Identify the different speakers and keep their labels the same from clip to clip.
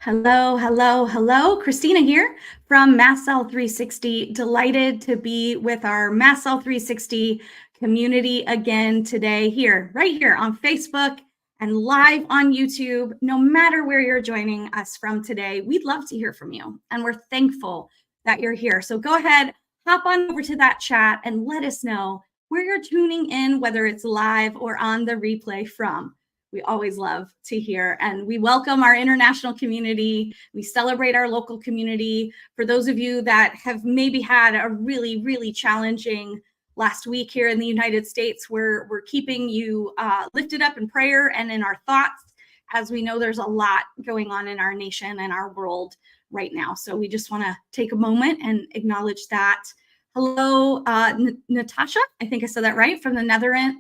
Speaker 1: Hello, hello, hello. Christina here from Mast Cell 360. Delighted to be with our Mast Cell 360 community again today here, right here on Facebook and live on YouTube. No matter where you're joining us from today, we'd love to hear from you. And we're thankful that you're here. So go ahead, hop on over to that chat and let us know where you're tuning in, whether it's live or on the replay from. We always love to hear, and we welcome our international community. We celebrate our local community. For those of you that have maybe had a really, really challenging last week here in the United States, we're keeping you lifted up in prayer and in our thoughts, as we know there's a lot going on in our nation and our world right now. So we just want to take a moment and acknowledge that. Hello, Natasha, I think I said that right, from the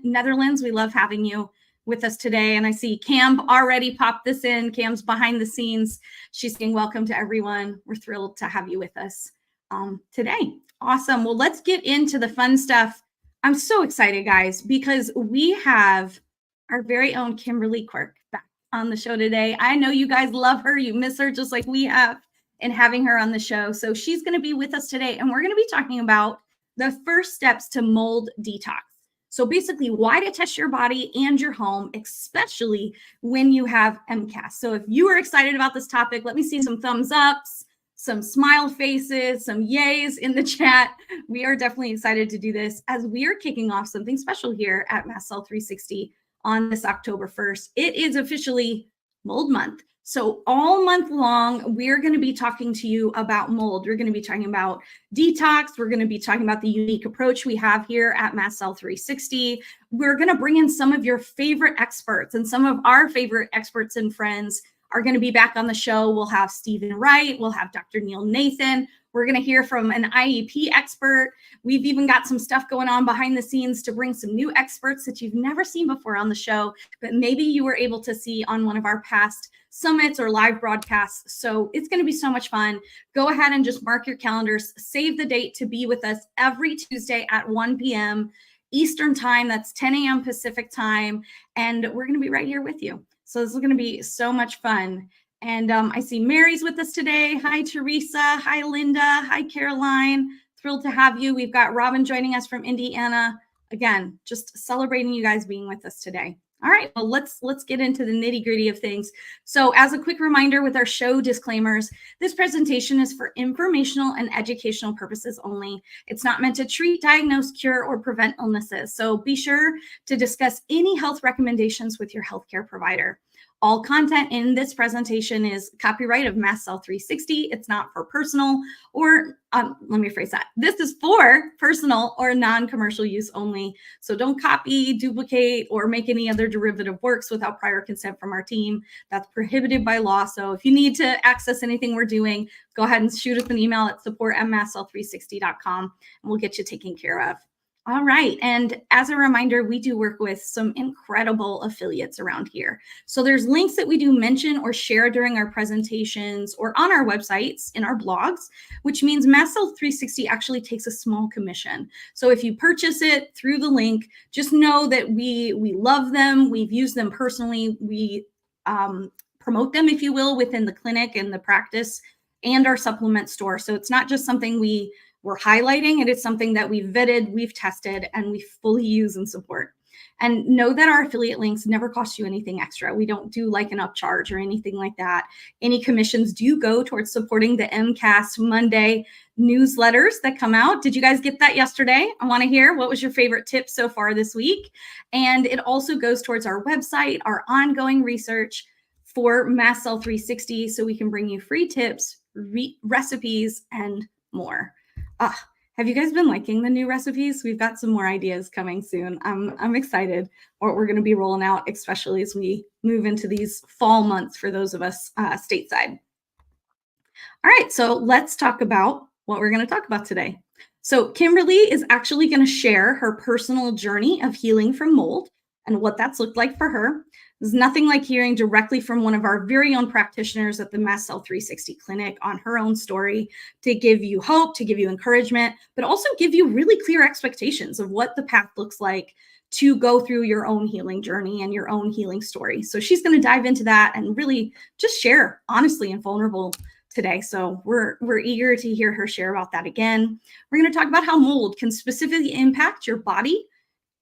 Speaker 1: Netherlands. We love having you with us today. And I see Cam already popped this in. Cam's behind the scenes. She's saying welcome to everyone. We're thrilled to have you with us today. Awesome. Well, let's get into the fun stuff. I'm so excited, guys, because we have our very own Kimberley Quirk back on the show today. I know you guys love her. You miss her just like we have in having her on the show. So she's going to be with us today, and we're going to be talking about the first steps to mold detox. So basically, why to test your body and your home, especially when you have MCAS. So if you are excited about this topic, let me see some thumbs ups, some smile faces, some yays in the chat. We are definitely excited to do this as we are kicking off something special here at Mast Cell 360 on this October 1st. It is officially Mold Month. So all month long, we're going to be talking to you about mold. We're going to be talking about detox. We're going to be talking about the unique approach we have here at Mast Cell 360. We're going to bring in some of your favorite experts, and some of our favorite experts and friends are going to be back on the show. We'll have Stephen Wright. We'll have Dr. Neil Nathan. We're going to hear from an IEP expert. We've even got some stuff going on behind the scenes to bring some new experts that you've never seen before on the show, but maybe you were able to see on one of our past summits or live broadcasts. So it's going to be so much fun. Go ahead and just mark your calendars. Save the date to be with us every Tuesday at 1 p.m. Eastern time. That's 10 a.m. Pacific time. And we're going to be right here with you. So this is going to be so much fun. And I see Mary's with us today. Hi, Teresa. Hi, Linda. Hi, Caroline. Thrilled to have you. We've got Robin joining us from Indiana. Again, just celebrating you guys being with us today. All right, well, let's get into the nitty gritty of things. So as a quick reminder with our show disclaimers, this presentation is for informational and educational purposes only. It's not meant to treat, diagnose, cure, or prevent illnesses. So be sure to discuss any health recommendations with your healthcare provider. All content in this presentation is copyright of Mast Cell 360. It's not for personal or, let me rephrase that. This is for personal or non-commercial use only. So don't copy, duplicate, or make any other derivative works without prior consent from our team. That's prohibited by law. So if you need to access anything we're doing, go ahead and shoot us an email at support@mastcell360.com and we'll get you taken care of. All right. And as a reminder, we do work with some incredible affiliates around here. So there's links that we do mention or share during our presentations or on our websites, in our blogs, which means Mast Cell 360 actually takes a small commission. So if you purchase it through the link, just know that we love them. We've used them personally. We promote them, if you will, within the clinic and the practice and our supplement store. So it's not just something we're highlighting. It is something that we've vetted, we've tested, and we fully use and support. And know that our affiliate links never cost you anything extra. We don't do like an upcharge or anything like that. Any commissions do go towards supporting the MCAS Monday newsletters that come out. Did you guys get that yesterday? I want to hear what was your favorite tip so far this week. And it also goes towards our website, our ongoing research for Mast Cell 360, so we can bring you free tips, recipes, and more. Have you guys been liking the new recipes? We've got some more ideas coming soon. I'm excited what we're going to be rolling out, especially as we move into these fall months for those of us stateside. All right, so let's talk about what we're going to talk about today. So Kimberley is actually going to share her personal journey of healing from mold and what that's looked like for her. There's nothing like hearing directly from one of our very own practitioners at the Mast Cell 360 clinic on her own story to give you hope, to give you encouragement, but also give you really clear expectations of what the path looks like to go through your own healing journey and your own healing story. So she's going to dive into that and really just share honestly and vulnerable today. So we're eager to hear her share about that again. We're going to talk about how mold can specifically impact your body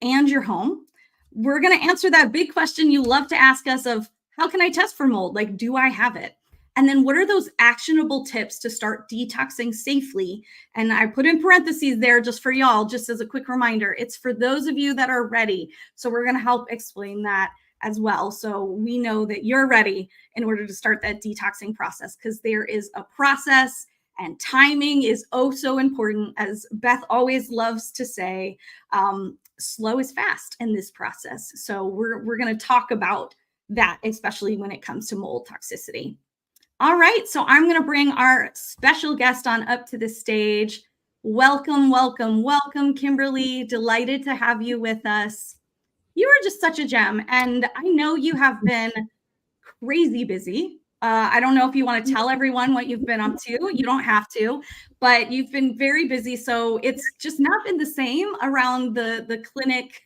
Speaker 1: and your home. We're going to answer that big question you love to ask us of how can I test for mold? Like, do I have it? And then what are those actionable tips to start detoxing safely? And I put in parentheses there just for y'all, just as a quick reminder, it's for those of you that are ready. So we're going to help explain that as well. So we know that you're ready in order to start that detoxing process, because there is a process and timing is oh so important. As Beth always loves to say, slow is fast in this process. So we're going to talk about that, especially when it comes to mold toxicity. All right, so I'm going to bring our special guest on up to the stage. Welcome, welcome, welcome, Kimberly. Delighted to have you with us. You are just such a gem, and I know you have been crazy busy. I don't know if you want to tell everyone what you've been up to. You don't have to, but you've been very busy. So it's just not been the same around the clinic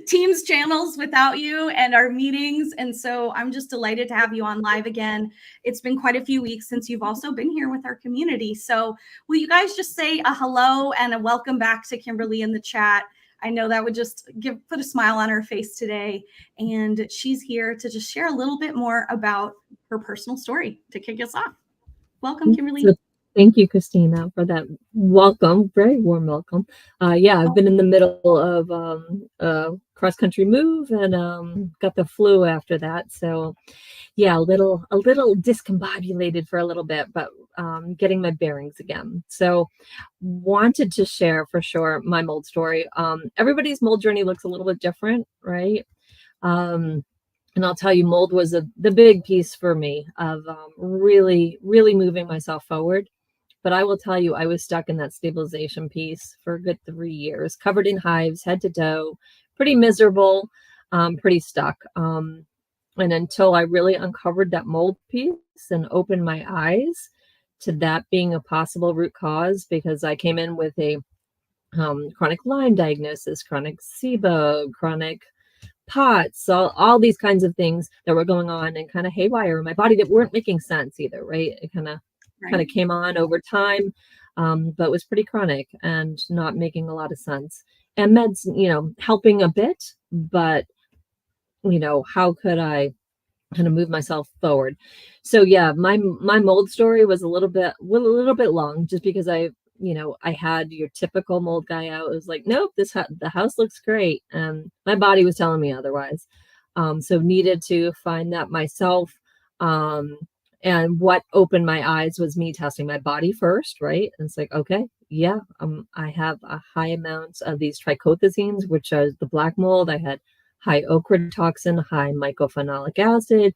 Speaker 1: Teams channels without you and our meetings. And so I'm just delighted to have you on live again. It's been quite a few weeks since you've also been here with our community. So will you guys just say a hello and a welcome back to Kimberly in the chat? I know that would just put a smile on her face today. And she's here to just share a little bit more about her personal story to kick us off. Welcome, Kimberly.
Speaker 2: So, thank you, Christina, for that welcome, very warm welcome. Yeah, I've been in the middle of a cross-country move and got the flu after that. So yeah, a little discombobulated for a little bit, but getting my bearings again. So wanted to share for sure my mold story. Everybody's mold journey looks a little bit different, right? And I'll tell you, mold was the big piece for me of really moving myself forward. But I will tell you, I was stuck in that stabilization piece for a good 3 years, covered in hives, head to toe, pretty miserable, pretty stuck. And until I really uncovered that mold piece and opened my eyes to that being a possible root cause, because I came in with a chronic Lyme diagnosis, chronic SIBO, chronic POTS, all these kinds of things that were going on and kind of haywire in my body that weren't making sense either, right? It kind of came on over time, but was pretty chronic and not making a lot of sense. And meds, helping a bit, but how could I kind of move myself forward? So yeah, my mold story was a little bit long, just because I had your typical mold guy out. It was like, nope, the house looks great, and my body was telling me otherwise. So needed to find that myself. And what opened my eyes was me testing my body first, right? And it's like, okay, yeah, I have a high amount of these trichothecenes, which are the black mold. I had high ochratoxin, high mycophenolic acid.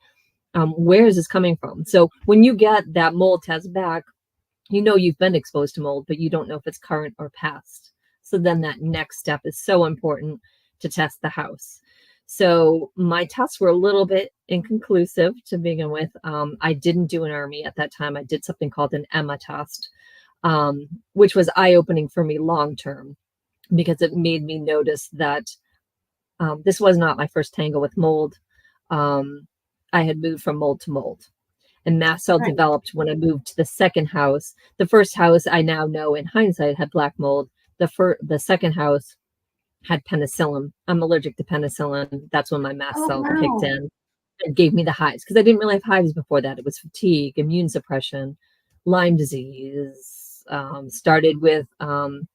Speaker 2: Where is this coming from? So when you get that mold test back, you've been exposed to mold, but you don't know if it's current or past. So then that next step is so important to test the house. So my tests were a little bit inconclusive to begin with. I didn't do an ARMI at that time. I did something called an EMA test, which was eye-opening for me long-term, because it made me notice that this was not my first tangle with mold. I had moved from mold to mold. And mast cell developed when I moved to the second house. The first house, I now know in hindsight, had black mold. The second house had penicillin. I'm allergic to penicillin. That's when my mast cell kicked in and gave me the hives, because I didn't really have hives before that. It was fatigue, immune suppression, Lyme disease. Started down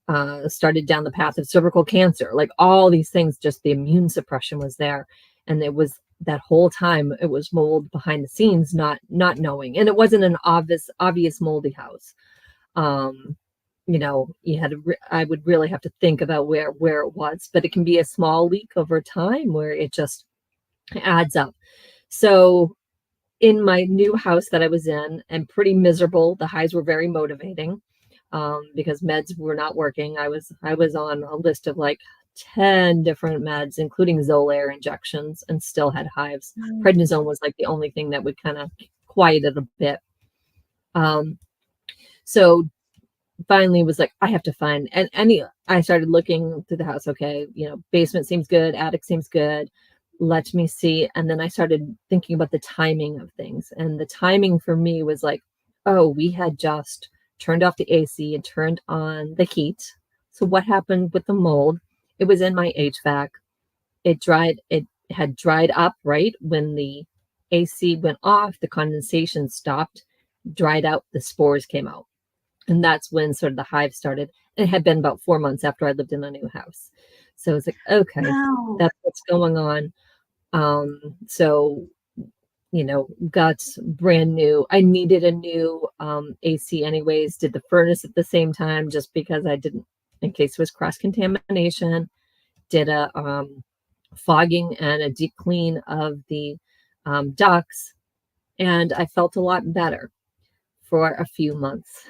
Speaker 2: the path of cervical cancer. Like all these things, just the immune suppression was there, and it was that whole time it was mold behind the scenes, not knowing. And it wasn't an obvious moldy house. I would really have to think about where it was, but it can be a small leak over time where it just adds up. So in my new house that I was in, and pretty miserable, the highs were very motivating, because meds were not working. I was on a list of like 10 different meds, including Xolair injections, and still had hives. Prednisone was like the only thing that would kind of quiet it a bit. So finally was like, I have to find, and I started looking through the house. Okay, basement seems good, attic seems good. Let me see. And then I started thinking about the timing of things. And the timing for me was like, oh, we had just turned off the AC and turned on the heat. So what happened with the mold? It was in my HVAC. It had dried up right when the AC went off, the condensation stopped, dried out, the spores came out. And that's when sort of the hive started. And it had been about 4 months after I lived in a new house. So it's like, okay,
Speaker 1: Wow.
Speaker 2: that's what's going on. So, got brand new. I needed a new AC anyways, did the furnace at the same time just because I didn't, in case it was cross contamination, did a fogging and a deep clean of the ducts. And I felt a lot better for a few months.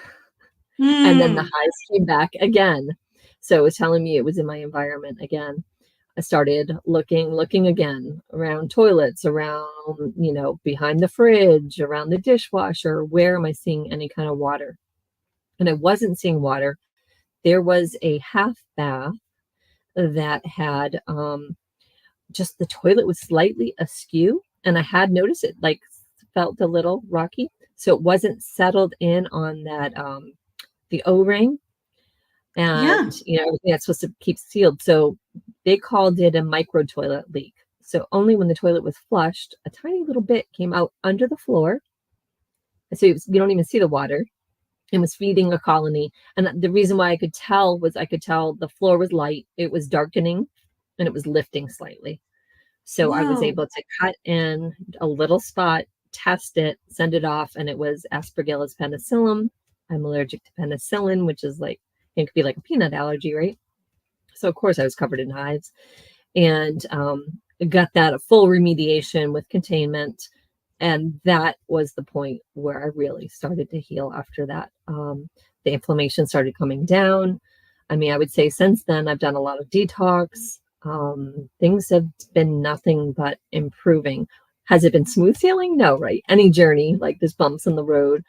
Speaker 2: And then the hives came back again. So it was telling me it was in my environment again. I started looking again around toilets, around, behind the fridge, around the dishwasher. Where am I seeing any kind of water? And I wasn't seeing water. There was a half bath that had just the toilet was slightly askew. And I had noticed it, like, felt a little rocky. So it wasn't settled in on that, the O-ring. And, everything that's supposed to keep sealed. So they called it a micro toilet leak. So only when the toilet was flushed, a tiny little bit came out under the floor. So you don't even see the water. It was feeding a colony. And the reason why I could tell the floor was light, it was darkening, and it was lifting slightly. So I was
Speaker 1: Whoa.
Speaker 2: able to cut in a little spot, test it, send it off, and it was Aspergillus penicillin. I'm allergic to penicillin, which is like, it could be like a peanut allergy, right? So of course I was covered in hives, and got that a full remediation with containment. And that was the point where I really started to heal after that. The inflammation started coming down. I mean, I would say since then I've done a lot of detox. Things have been nothing but improving. Has it been smooth sailing? No, right? Any journey, like there's bumps in the road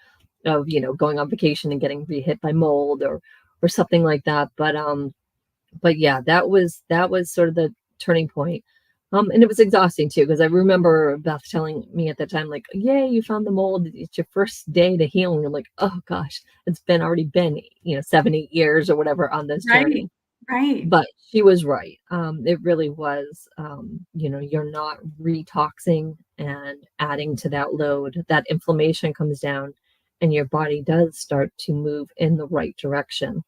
Speaker 2: of, going on vacation and getting re-hit by mold or something like that. But yeah, that was sort of the turning point. And it was exhausting too, because I remember Beth telling me at the time, like, yay, you found the mold. It's your first day to healing. I'm like, oh gosh, it's already been, 7-8 years or whatever on this journey.
Speaker 1: Right.
Speaker 2: But she was right. It really was, you're not retoxing and adding to that load. That inflammation comes down and your body does start to move in the right direction.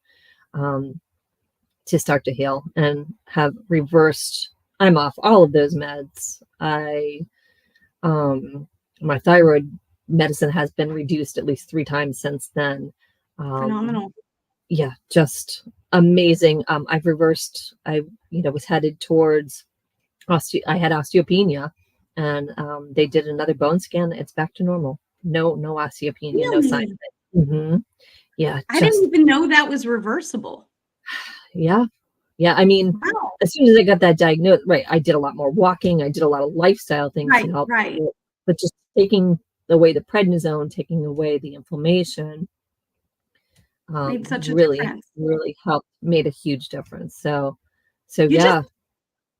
Speaker 2: To start to heal and have reversed. I'm off all of those meds. My thyroid medicine has been reduced at least 3 times since then.
Speaker 1: Phenomenal.
Speaker 2: Yeah, just amazing. I've reversed. I was headed towards I had osteopenia, and they did another bone scan. It's back to normal. No osteopenia, no sign of it. Mm-hmm. Yeah,
Speaker 1: I didn't even know that was reversible.
Speaker 2: Yeah. I mean,
Speaker 1: Wow.
Speaker 2: as soon as I got that diagnosis, right, I did a lot more walking. I did a lot of lifestyle things to help.
Speaker 1: Right.
Speaker 2: But just taking away the prednisone, taking away the inflammation,
Speaker 1: Made such a
Speaker 2: really,
Speaker 1: difference.
Speaker 2: really helped, made a huge difference. So
Speaker 1: Just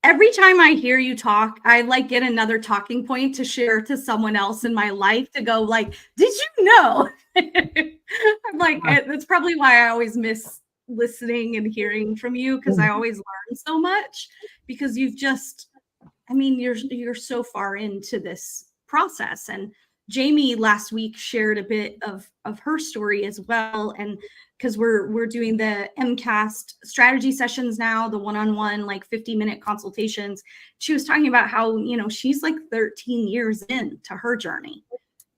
Speaker 1: every time I hear you talk, I like get another talking point to share to someone else in my life to go like, did you know? I'm like, that's probably why I always miss listening and hearing from you, because I always learn so much, because you've just, I mean, you're so far into this process. And Jamie last week shared a bit of her story as well. And because we're doing the MCAS strategy sessions now, the one-on-one, like 50-minute consultations. She was talking about how, she's like 13 years into her journey.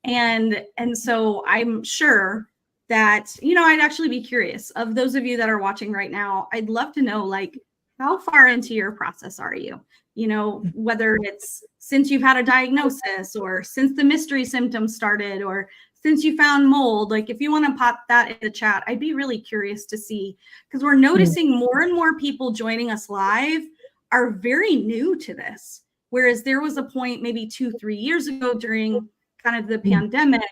Speaker 1: And so I'm sure that, I'd actually be curious, of those of you that are watching right now, I'd love to know, like, how far into your process are you? Whether it's since you've had a diagnosis, or since the mystery symptoms started, or since you found mold. Like, if you want to pop that in the chat, I'd be really curious to see, because we're noticing more and more people joining us live are very new to this. Whereas there was a point maybe 2-3 years ago during kind of the pandemic,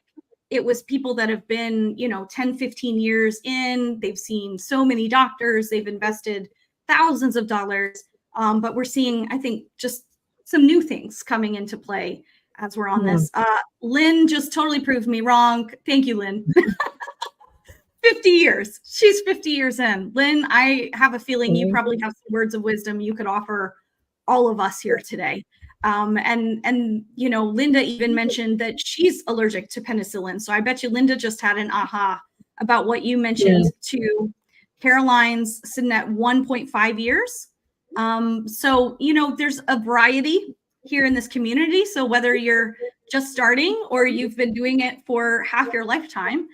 Speaker 1: it was people that have been, 10, 15 years in, they've seen so many doctors, they've invested thousands of dollars. But we're seeing, I think, just some new things coming into play as we're on this. Lynn just totally proved me wrong. Thank you, Lynn. 50 years. She's 50 years in. Lynn, I have a feeling you probably have some words of wisdom you could offer all of us here today. And Linda even mentioned that she's allergic to penicillin. So I bet you Linda just had an aha about what you mentioned to Caroline's sitting at 1.5 years. So, there's a variety here in this community. So whether you're just starting or you've been doing it for half your lifetime,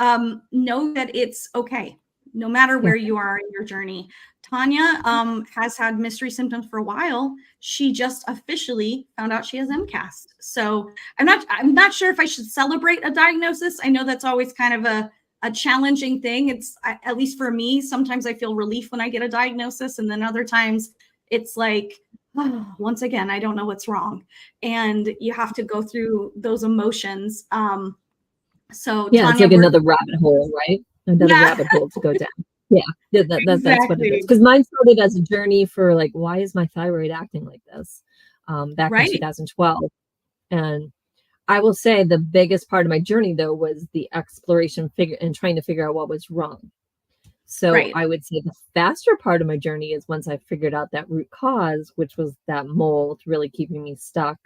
Speaker 1: know that it's okay, no matter where you are in your journey. Tanya has had mystery symptoms for a while. She just officially found out she has MCAS. So I'm not sure if I should celebrate a diagnosis. I know that's always kind of a challenging thing. It's, at least for me, sometimes I feel relief when I get a diagnosis, and then other times it's like, oh, once again, I don't know what's wrong. And you have to go through those emotions. So
Speaker 2: yeah,
Speaker 1: Tanya,
Speaker 2: it's like another rabbit hole, right? Another rabbit hole to go down. Yeah, that's what it is. Because mine started as a journey for like, why is my thyroid acting like this? Back in 2012. And I will say the biggest part of my journey, though, was the exploration and trying to figure out what was wrong. So I would say the faster part of my journey is once I figured out that root cause, which was that mold really keeping me stuck,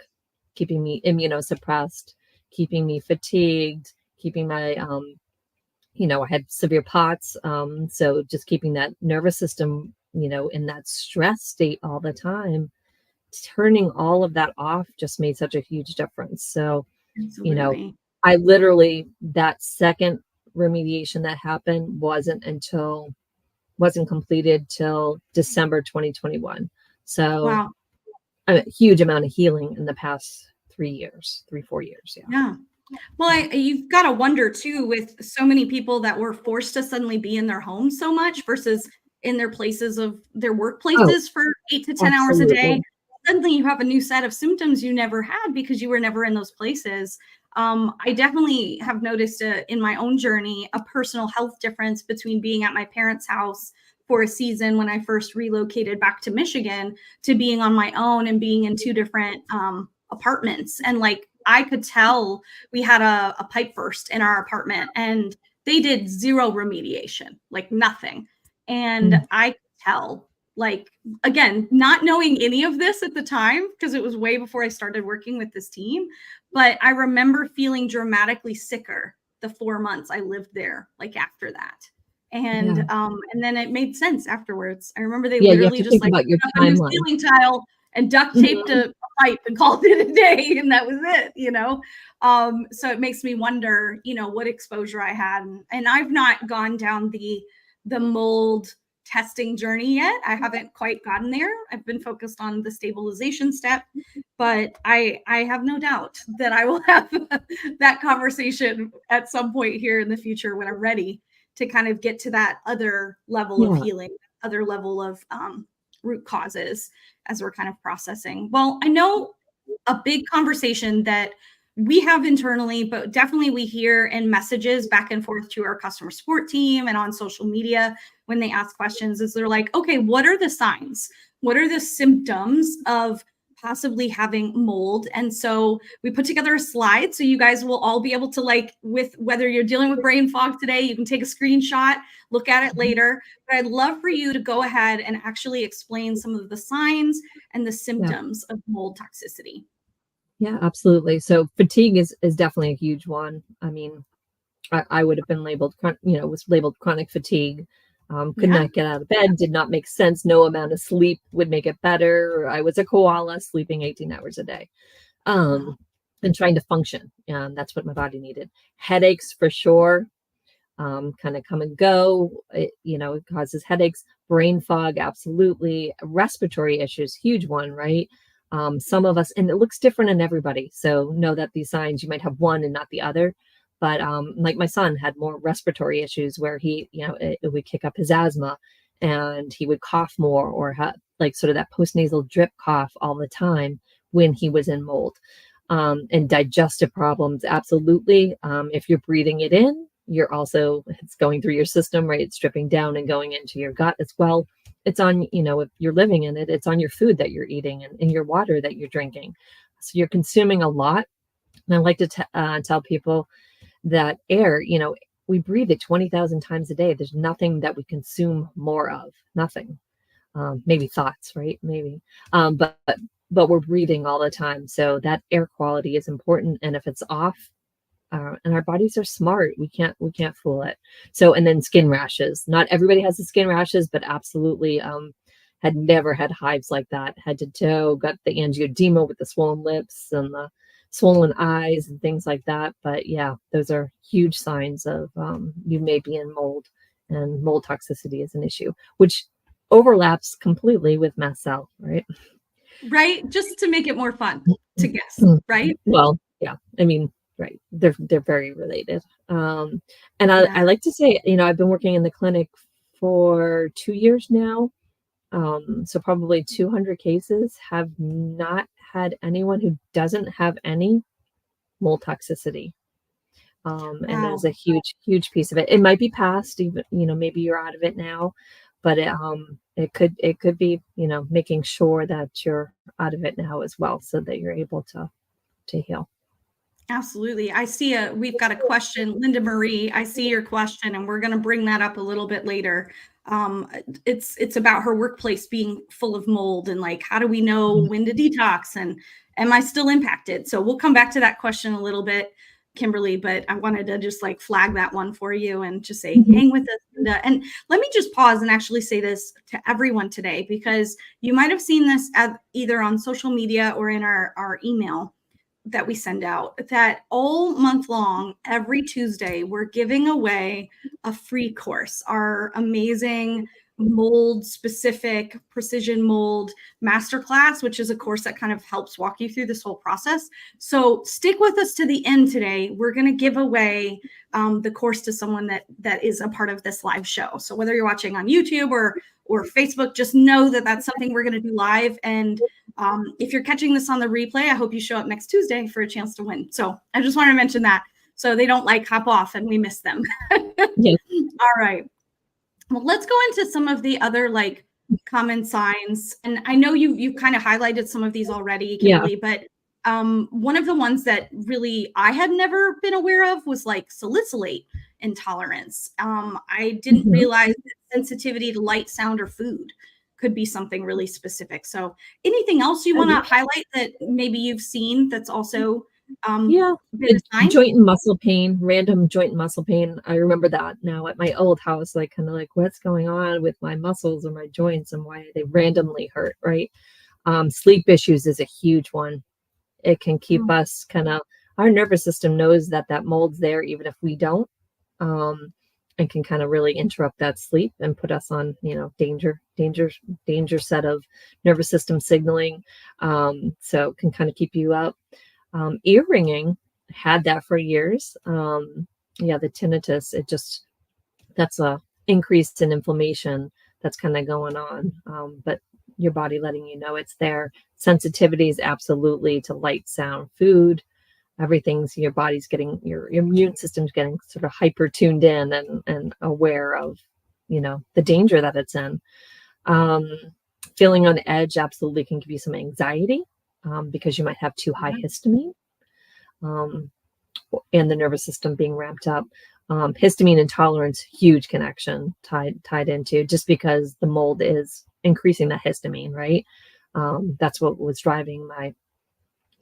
Speaker 2: keeping me immunosuppressed, keeping me fatigued, keeping my, I had severe POTS. So just keeping that nervous system, in that stress state all the time, turning all of that off just made such a huge difference. So, I literally, that second remediation that happened wasn't completed till December 2021. So a huge amount of healing in the past 4 years.
Speaker 1: Yeah. Well, you've got to wonder too, with so many people that were forced to suddenly be in their homes so much versus in their places of their workplaces for 8 to 10 hours a day. Suddenly you have a new set of symptoms you never had because you were never in those places. I definitely have noticed in my own journey a personal health difference between being at my parents' house for a season when I first relocated back to Michigan to being on my own and being in two different apartments. And like, I could tell we had a pipe burst in our apartment and they did zero remediation, like nothing. And I could tell, like, again, not knowing any of this at the time, because it was way before I started working with this team, but I remember feeling dramatically sicker the 4 months I lived there, like after that. And then it made sense afterwards. I remember they literally just like put up a new ceiling tile and duct taped a pipe and called it a day, and that was it, So it makes me wonder, what exposure I had. And I've not gone down the mold testing journey yet. I haven't quite gotten there. I've been focused on the stabilization step, but I have no doubt that I will have that conversation at some point here in the future when I'm ready to kind of get to that other level of healing, other level of root causes as we're kind of processing. Well, I know a big conversation that we have internally, but definitely we hear in messages back and forth to our customer support team and on social media when they ask questions is they're like, okay, what are the signs? What are the symptoms of possibly having mold? And so we put together a slide so you guys will all be able to, like, with whether you're dealing with brain fog today, you can take a screenshot, look at it later. But I'd love for you to go ahead and actually explain some of the signs and the symptoms of mold toxicity.
Speaker 2: Yeah, absolutely. So fatigue is definitely a huge one. I mean, I would have been labeled, was labeled chronic fatigue. Could not get out of bed, did not make sense. No amount of sleep would make it better. I was a koala sleeping 18 hours a day and trying to function. And that's what my body needed. Headaches for sure. Kind of come and go. It causes headaches. Brain fog, absolutely. Respiratory issues, huge one, right? Some of us, and it looks different in everybody. So know that these signs, you might have one and not the other. But like my son had more respiratory issues where he, it would kick up his asthma and he would cough more or have like sort of that postnasal drip cough all the time when he was in mold. And digestive problems, absolutely. If you're breathing it in, it's going through your system, right? It's dripping down and going into your gut as well. It's on, if you're living in it, it's on your food that you're eating and in your water that you're drinking. So you're consuming a lot. And I like to tell people that air, we breathe it 20,000 times a day. There's nothing that we consume more of, nothing. Maybe thoughts, right? Maybe. But we're breathing all the time. So that air quality is important. And if it's off, and our bodies are smart, we can't fool it. So, and then skin rashes. Not everybody has the skin rashes, but absolutely had never had hives like that, head to toe, got the angioedema with the swollen lips and the swollen eyes and things like that. But yeah, those are huge signs of you may be in mold, and mold toxicity is an issue, which overlaps completely with mast cell, right?
Speaker 1: Right. Just to make it more fun to guess, right?
Speaker 2: Well, yeah, I mean, right. They're very related. And I like to say, I've been working in the clinic for 2 years now. So probably 200 cases, have not had anyone who doesn't have any mold toxicity. And that is a huge piece of it. It might be past, even, maybe you're out of it now, but it could be, making sure that you're out of it now as well, so that you're able to heal.
Speaker 1: Absolutely. I see we've got a question, Linda Marie. I see your question, and we're going to bring that up a little bit later. It's about her workplace being full of mold, and like, how do we know when to detox, and am I still impacted? So we'll come back to that question a little bit, Kimberly, but I wanted to just like flag that one for you and just say, hang with us, Linda. And let me just pause and actually say this to everyone today, because you might have seen this either on social media or in our email that we send out, that all month long, every Tuesday, we're giving away a free course, our amazing mold specific precision mold masterclass, which is a course that kind of helps walk you through this whole process. So stick with us to the end today. We're going to give away the course to someone that is a part of this live show. So whether you're watching on YouTube or Facebook, just know that that's something we're going to do live. And if you're catching this on the replay, I hope you show up next Tuesday for a chance to win. So I just want to mention that, so they don't like hop off and we miss them.
Speaker 2: Yes.
Speaker 1: All right. Well, let's go into some of the other like common signs. And I know you kind of highlighted some of these already, Kimberly, but one of the ones that really I had never been aware of was like salicylate intolerance. I didn't realize that sensitivity to light, sound, or food could be something really specific. So anything else you want to highlight that maybe you've seen that's also
Speaker 2: joint and muscle pain, random joint and muscle pain. I remember that now at my old house, like kind of like, what's going on with my muscles or my joints and why they randomly hurt, right? Sleep issues is a huge one. It can keep us kind of, our nervous system knows that mold's there even if we don't, and can kind of really interrupt that sleep and put us on, danger set of nervous system signaling. So it can kind of keep you up. Ear ringing, had that for years. The tinnitus, that's a increase in inflammation that's kind of going on. But your body letting you know it's there. Sensitivity is absolutely to light, sound, food. Everything's, your body's getting, your immune system's getting sort of hyper tuned in and aware of, the danger that it's in. Feeling on edge absolutely can give you some anxiety, because you might have too high histamine, and the nervous system being ramped up. Histamine intolerance, huge connection tied into, just because the mold is increasing the histamine, right? That's what was driving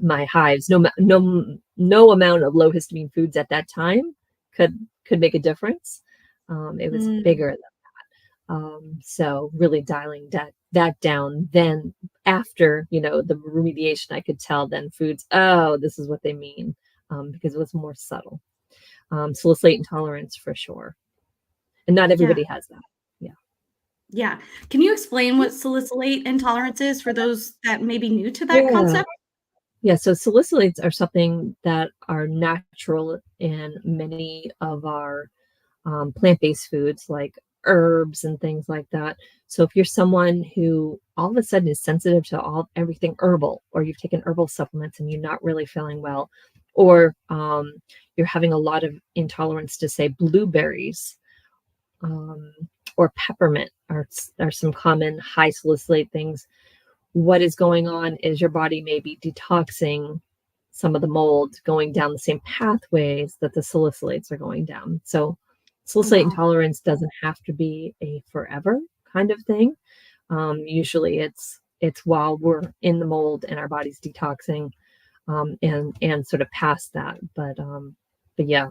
Speaker 2: my hives. No amount of low histamine foods at that time could make a difference. It was bigger than that. So really dialing that down. Then after, the remediation, I could tell then foods, this is what they mean, because it was more subtle. Salicylate intolerance for sure. And not everybody has that.
Speaker 1: Yeah. Can you explain what salicylate intolerance is for those that may be new to that concept?
Speaker 2: Yeah, so salicylates are something that are natural in many of our plant-based foods like herbs and things like that. So if you're someone who all of a sudden is sensitive to everything herbal, or you've taken herbal supplements and you're not really feeling well, or you're having a lot of intolerance to, say, blueberries, or peppermint are some common high salicylate things. What is going on is your body may be detoxing some of the mold, going down the same pathways that the salicylates are going down. So salicylate intolerance doesn't have to be a forever kind of thing. Usually it's while we're in the mold and our body's detoxing, and sort of past that. But yeah,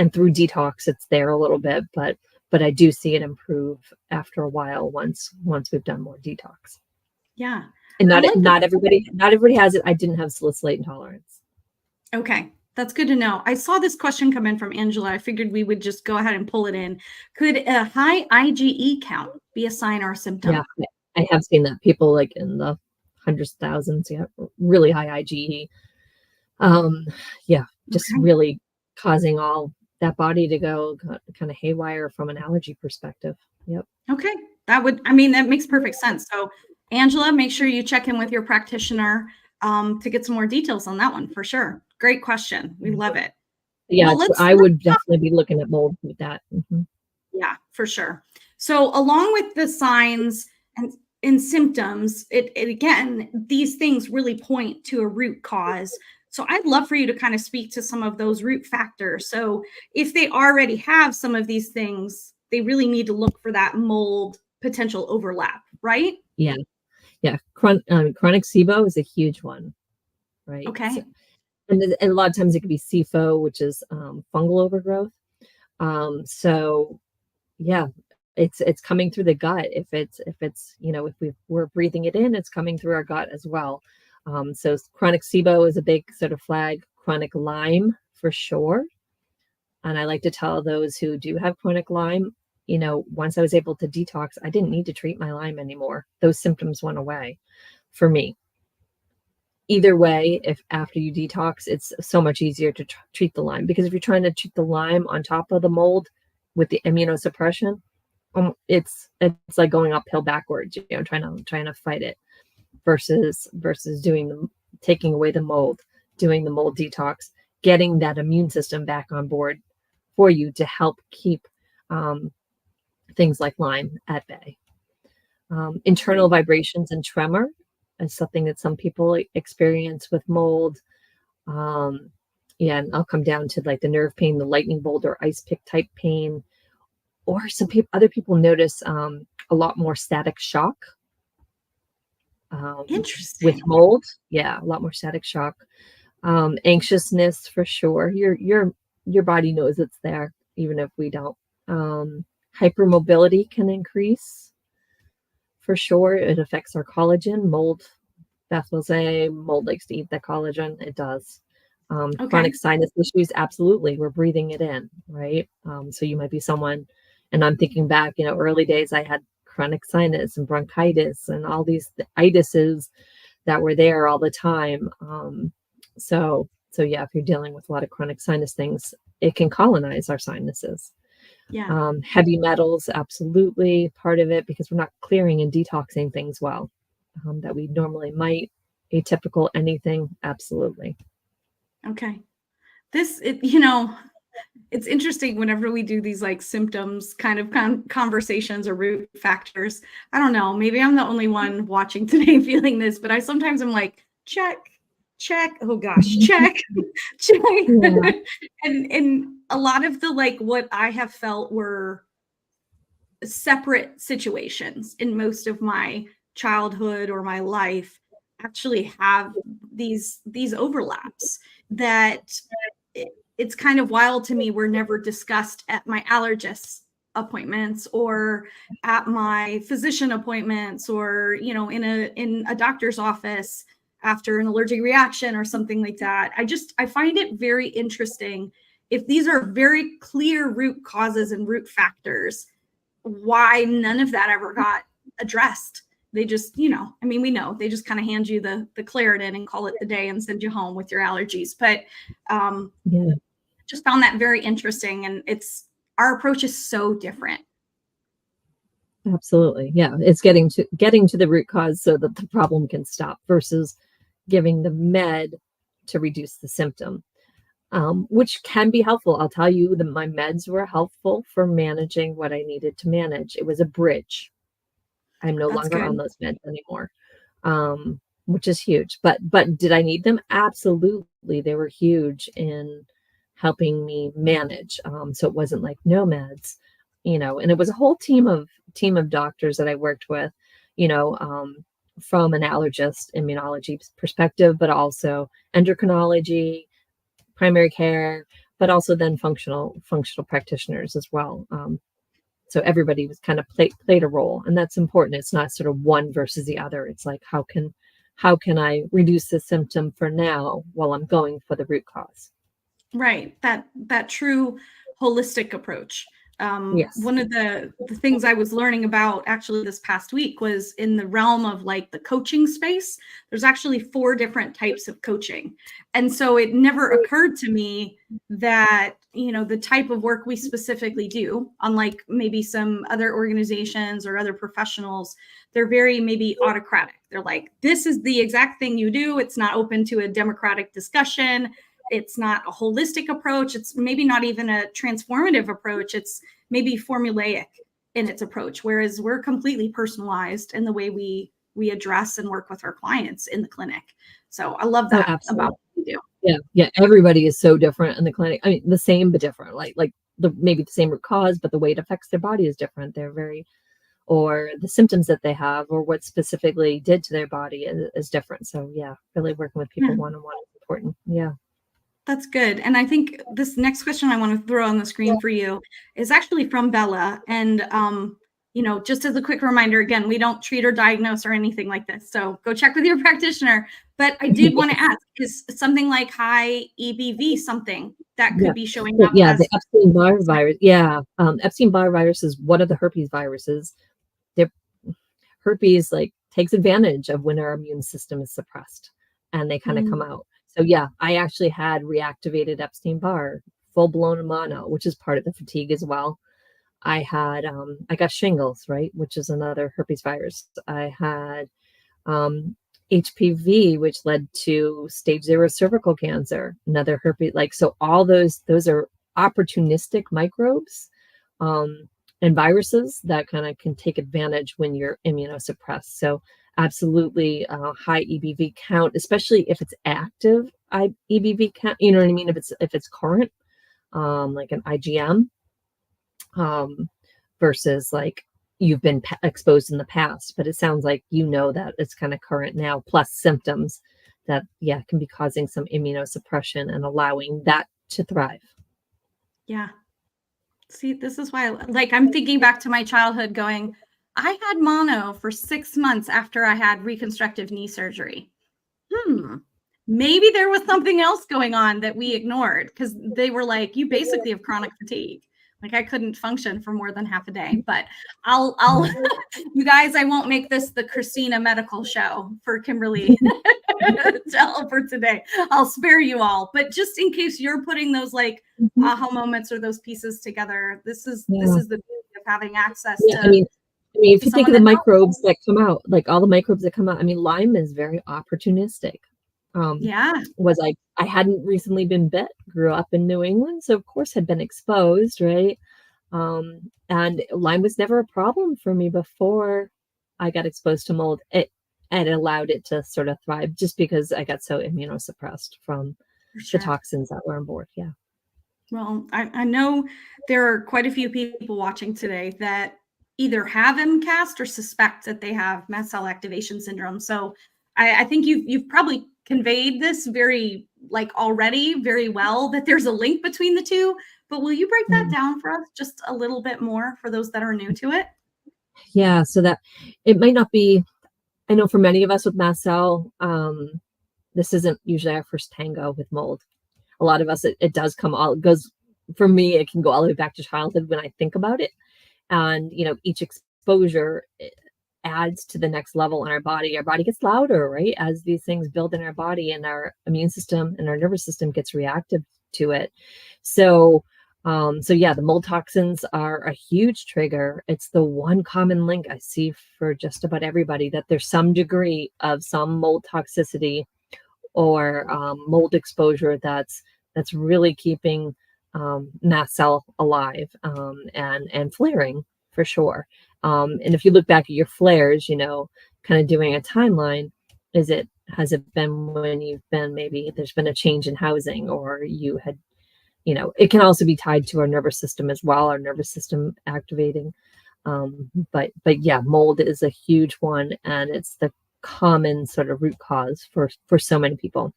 Speaker 2: and through detox it's there a little bit, but I do see it improve after a while once we've done more detox.
Speaker 1: Yeah.
Speaker 2: And not everybody has it. I didn't have salicylate intolerance.
Speaker 1: Okay. That's good to know. I saw this question come in from Angela. I figured we would just go ahead and pull it in. Could a high IgE count be a sign or a symptom?
Speaker 2: Yeah, I have seen that. People like in the hundreds of thousands, really high IgE. Just really causing all that body to go kind of haywire from an allergy perspective. Yep.
Speaker 1: Okay. That makes perfect sense. So Angela, make sure you check in with your practitioner to get some more details on that one for sure. Great question. We love it.
Speaker 2: Yeah, I would definitely be looking at mold with that. Mm-hmm.
Speaker 1: Yeah, for sure. So along with the signs and symptoms, it again, these things really point to a root cause. So I'd love for you to kind of speak to some of those root factors. So if they already have some of these things, they really need to look for that mold potential overlap, right?
Speaker 2: Yeah. Chronic SIBO is a huge one, right?
Speaker 1: Okay.
Speaker 2: So, and a lot of times it could be SIFO, which is fungal overgrowth. So yeah, it's coming through the gut. If we're breathing it in, it's coming through our gut as well. So chronic SIBO is a big sort of flag. Chronic Lyme for sure. And I like to tell those who do have chronic Lyme, once I was able to detox, I didn't need to treat my Lyme anymore. Those symptoms went away for me. Either way, if after you detox, it's so much easier to treat the Lyme, because if you're trying to treat the Lyme on top of the mold with the immunosuppression, it's like going uphill backwards, trying to fight it versus taking away the mold, doing the mold detox, getting that immune system back on board for you to help keep things like Lyme at bay. Internal vibrations and tremor is something that some people experience with mold. And I'll come down to like the nerve pain, the lightning bolt or ice pick type pain, or other people notice a lot more static shock.
Speaker 1: Interesting.
Speaker 2: With mold. Yeah, a lot more static shock. Anxiousness for sure. Your body knows it's there, even if we don't. Hypermobility can increase for sure. It affects our collagen. Mold, Beth will say, mold likes to eat that collagen. It does. Chronic sinus issues, absolutely. We're breathing it in, right? So you might be someone, and I'm thinking back, early days, I had chronic sinus and bronchitis and all these itises that were there all the time. So yeah, if you're dealing with a lot of chronic sinus things, it can colonize our sinuses.
Speaker 1: Yeah.
Speaker 2: Heavy metals, absolutely part of it, because we're not clearing and detoxing things well that we normally might. Atypical anything, absolutely.
Speaker 1: Okay. It's interesting whenever we do these like symptoms kind of conversations or root factors. I don't know, maybe I'm the only one watching today feeling this, but I sometimes am like, check, oh gosh, check. Yeah. And a lot of the like what I have felt were separate situations in most of my childhood or my life actually have these overlaps that it's kind of wild to me were never discussed at my allergist appointments or at my physician appointments or in a doctor's office after an allergic reaction or something like that. I find it very interesting if these are very clear root causes and root factors, why none of that ever got addressed. They just, we know they just kind of hand you the Claritin and call it the day and send you home with your allergies. But just found that very interesting. And our approach is so different.
Speaker 2: Absolutely. Yeah. It's getting to the root cause so that the problem can stop versus giving the med to reduce the symptom, which can be helpful. I'll tell you that my meds were helpful for managing what I needed to manage. It was a bridge. I'm no
Speaker 1: That's
Speaker 2: longer on
Speaker 1: good.
Speaker 2: those meds anymore, which is huge. But did I need them? Absolutely. They were huge in helping me manage. So it wasn't like no meds, and it was a whole team of doctors that I worked with, from an allergist immunology perspective, but also endocrinology, primary care, but also then functional practitioners as well. So everybody was kind of played a role, and that's important. It's not sort of one versus the other. It's like, how can I reduce the symptom for now while I'm going for the root cause?
Speaker 1: Right. That true holistic approach.
Speaker 2: Yes.
Speaker 1: One of the things I was learning about actually this past week was in the realm of like the coaching space. There's actually 4 different types of coaching. And so it never occurred to me that, the type of work we specifically do, unlike maybe some other organizations or other professionals, they're very maybe autocratic. They're like, this is the exact thing you do. It's not open to a democratic discussion. It's not a holistic approach. It's maybe not even a transformative approach. It's maybe formulaic in its approach, whereas we're completely personalized in the way we address and work with our clients in the clinic. So I love
Speaker 2: Oh,
Speaker 1: that
Speaker 2: absolutely.
Speaker 1: about what we do.
Speaker 2: Yeah. Everybody is so different in the clinic. I mean, the same but different. Like maybe the same root cause, but the way it affects their body is different. Or the symptoms that they have, or what specifically did to their body is different. So yeah, really working with people one-on-one is important. Yeah.
Speaker 1: That's good. And I think this next question I want to throw on the screen for you is actually from Bella. And, just as a quick reminder, again, we don't treat or diagnose or anything like this. So go check with your practitioner. But I did want to ask, is something like high EBV something that could be showing
Speaker 2: So,
Speaker 1: up
Speaker 2: yeah,
Speaker 1: as
Speaker 2: the Epstein-Barr virus. Yeah. Epstein-Barr virus is one of the herpes viruses. Herpes takes advantage of when our immune system is suppressed, and they kind of come out. So yeah, I actually had reactivated Epstein-Barr, full-blown mono, which is part of the fatigue as well. I got shingles, right, which is another herpes virus. I had HPV, which led to stage 0 cervical cancer, another herpes. So all those are opportunistic microbes and viruses that kind of can take advantage when you're immunosuppressed. So absolutely high EBV count, especially if it's active EBV count. You know what I mean? If it's current, like an IgM, versus you've been exposed in the past. But it sounds like that it's kind of current now, plus symptoms that can be causing some immunosuppression and allowing that to thrive.
Speaker 1: Yeah. See, this is why I'm thinking back to my childhood going, I had mono for 6 months after I had reconstructive knee surgery. Maybe there was something else going on that we ignored, because they were like, you basically have chronic fatigue. I couldn't function for more than half a day. But I'll you guys, I won't make this the Christina medical show for Kimberly tell for today. I'll spare you all. But just in case you're putting those aha moments or those pieces together, this is the beauty of having access to.
Speaker 2: I mean, if you think of the microbes that come out, all the microbes that come out, Lyme is very opportunistic. I hadn't recently been bit, grew up in New England, so of course had been exposed, right? And Lyme was never a problem for me before I got exposed to mold. It allowed it to sort of thrive just because I got so immunosuppressed from the toxins that were on board. Yeah.
Speaker 1: Well, I know there are quite a few people watching today that either have MCAS or suspect that they have Mast Cell Activation Syndrome. So I think you've probably conveyed this very already very well, that there's a link between the two. But will you break that down for us just a little bit more for those that are new to it?
Speaker 2: Yeah, so that it might not be, I know for many of us with mast cell, this isn't usually our first tango with mold. A lot of us, it does come all, it goes, for me, it can go all the way back to childhood when I think about it. And, each exposure adds to the next level in our body. Our body gets louder, right? As these things build in our body, and our immune system and our nervous system gets reactive to it. So So yeah, the mold toxins are a huge trigger. It's the one common link I see for just about everybody, that there's some degree of some mold toxicity or mold exposure that's really keeping mast cell alive, and flaring for sure. And if you look back at your flares, kind of doing a timeline, has it been when you've been, maybe there's been a change in housing, or you had, it can also be tied to our nervous system as well, our nervous system activating. But yeah, mold is a huge one, and it's the common sort of root cause for so many people.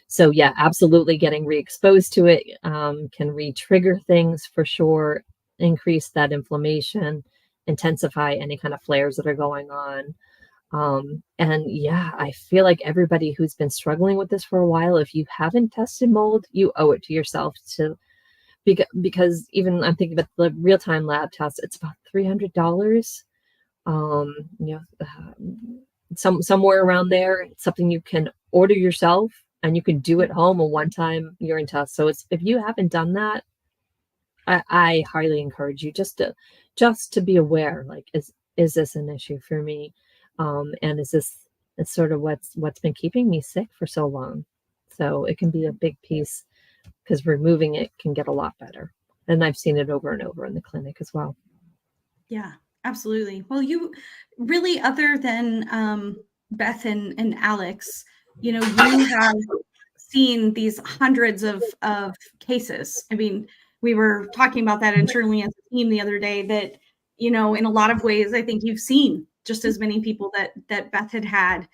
Speaker 2: So yeah, absolutely, getting re-exposed to it can re-trigger things for sure, increase that inflammation, intensify any kind of flares that are going on. And yeah, I feel like everybody who's been struggling with this for a while, if you haven't tested mold, you owe it to yourself to, because even I'm thinking about the real-time lab test, it's about $300. Somewhere around there. It's something you can order yourself, and you can do at home a one-time urine test. So if you haven't done that, I highly encourage you just to be aware, like, is this an issue for me? And is this, it's sort of what's been keeping me sick for so long. So it can be a big piece, because removing it can get a lot better. And I've seen it over and over in the clinic as well.
Speaker 1: Yeah, absolutely. Well, you really, other than Beth and Alex, you have seen these hundreds of cases. I mean, we were talking about that internally as a team the other day, that, in a lot of ways, I think you've seen just as many people that Beth had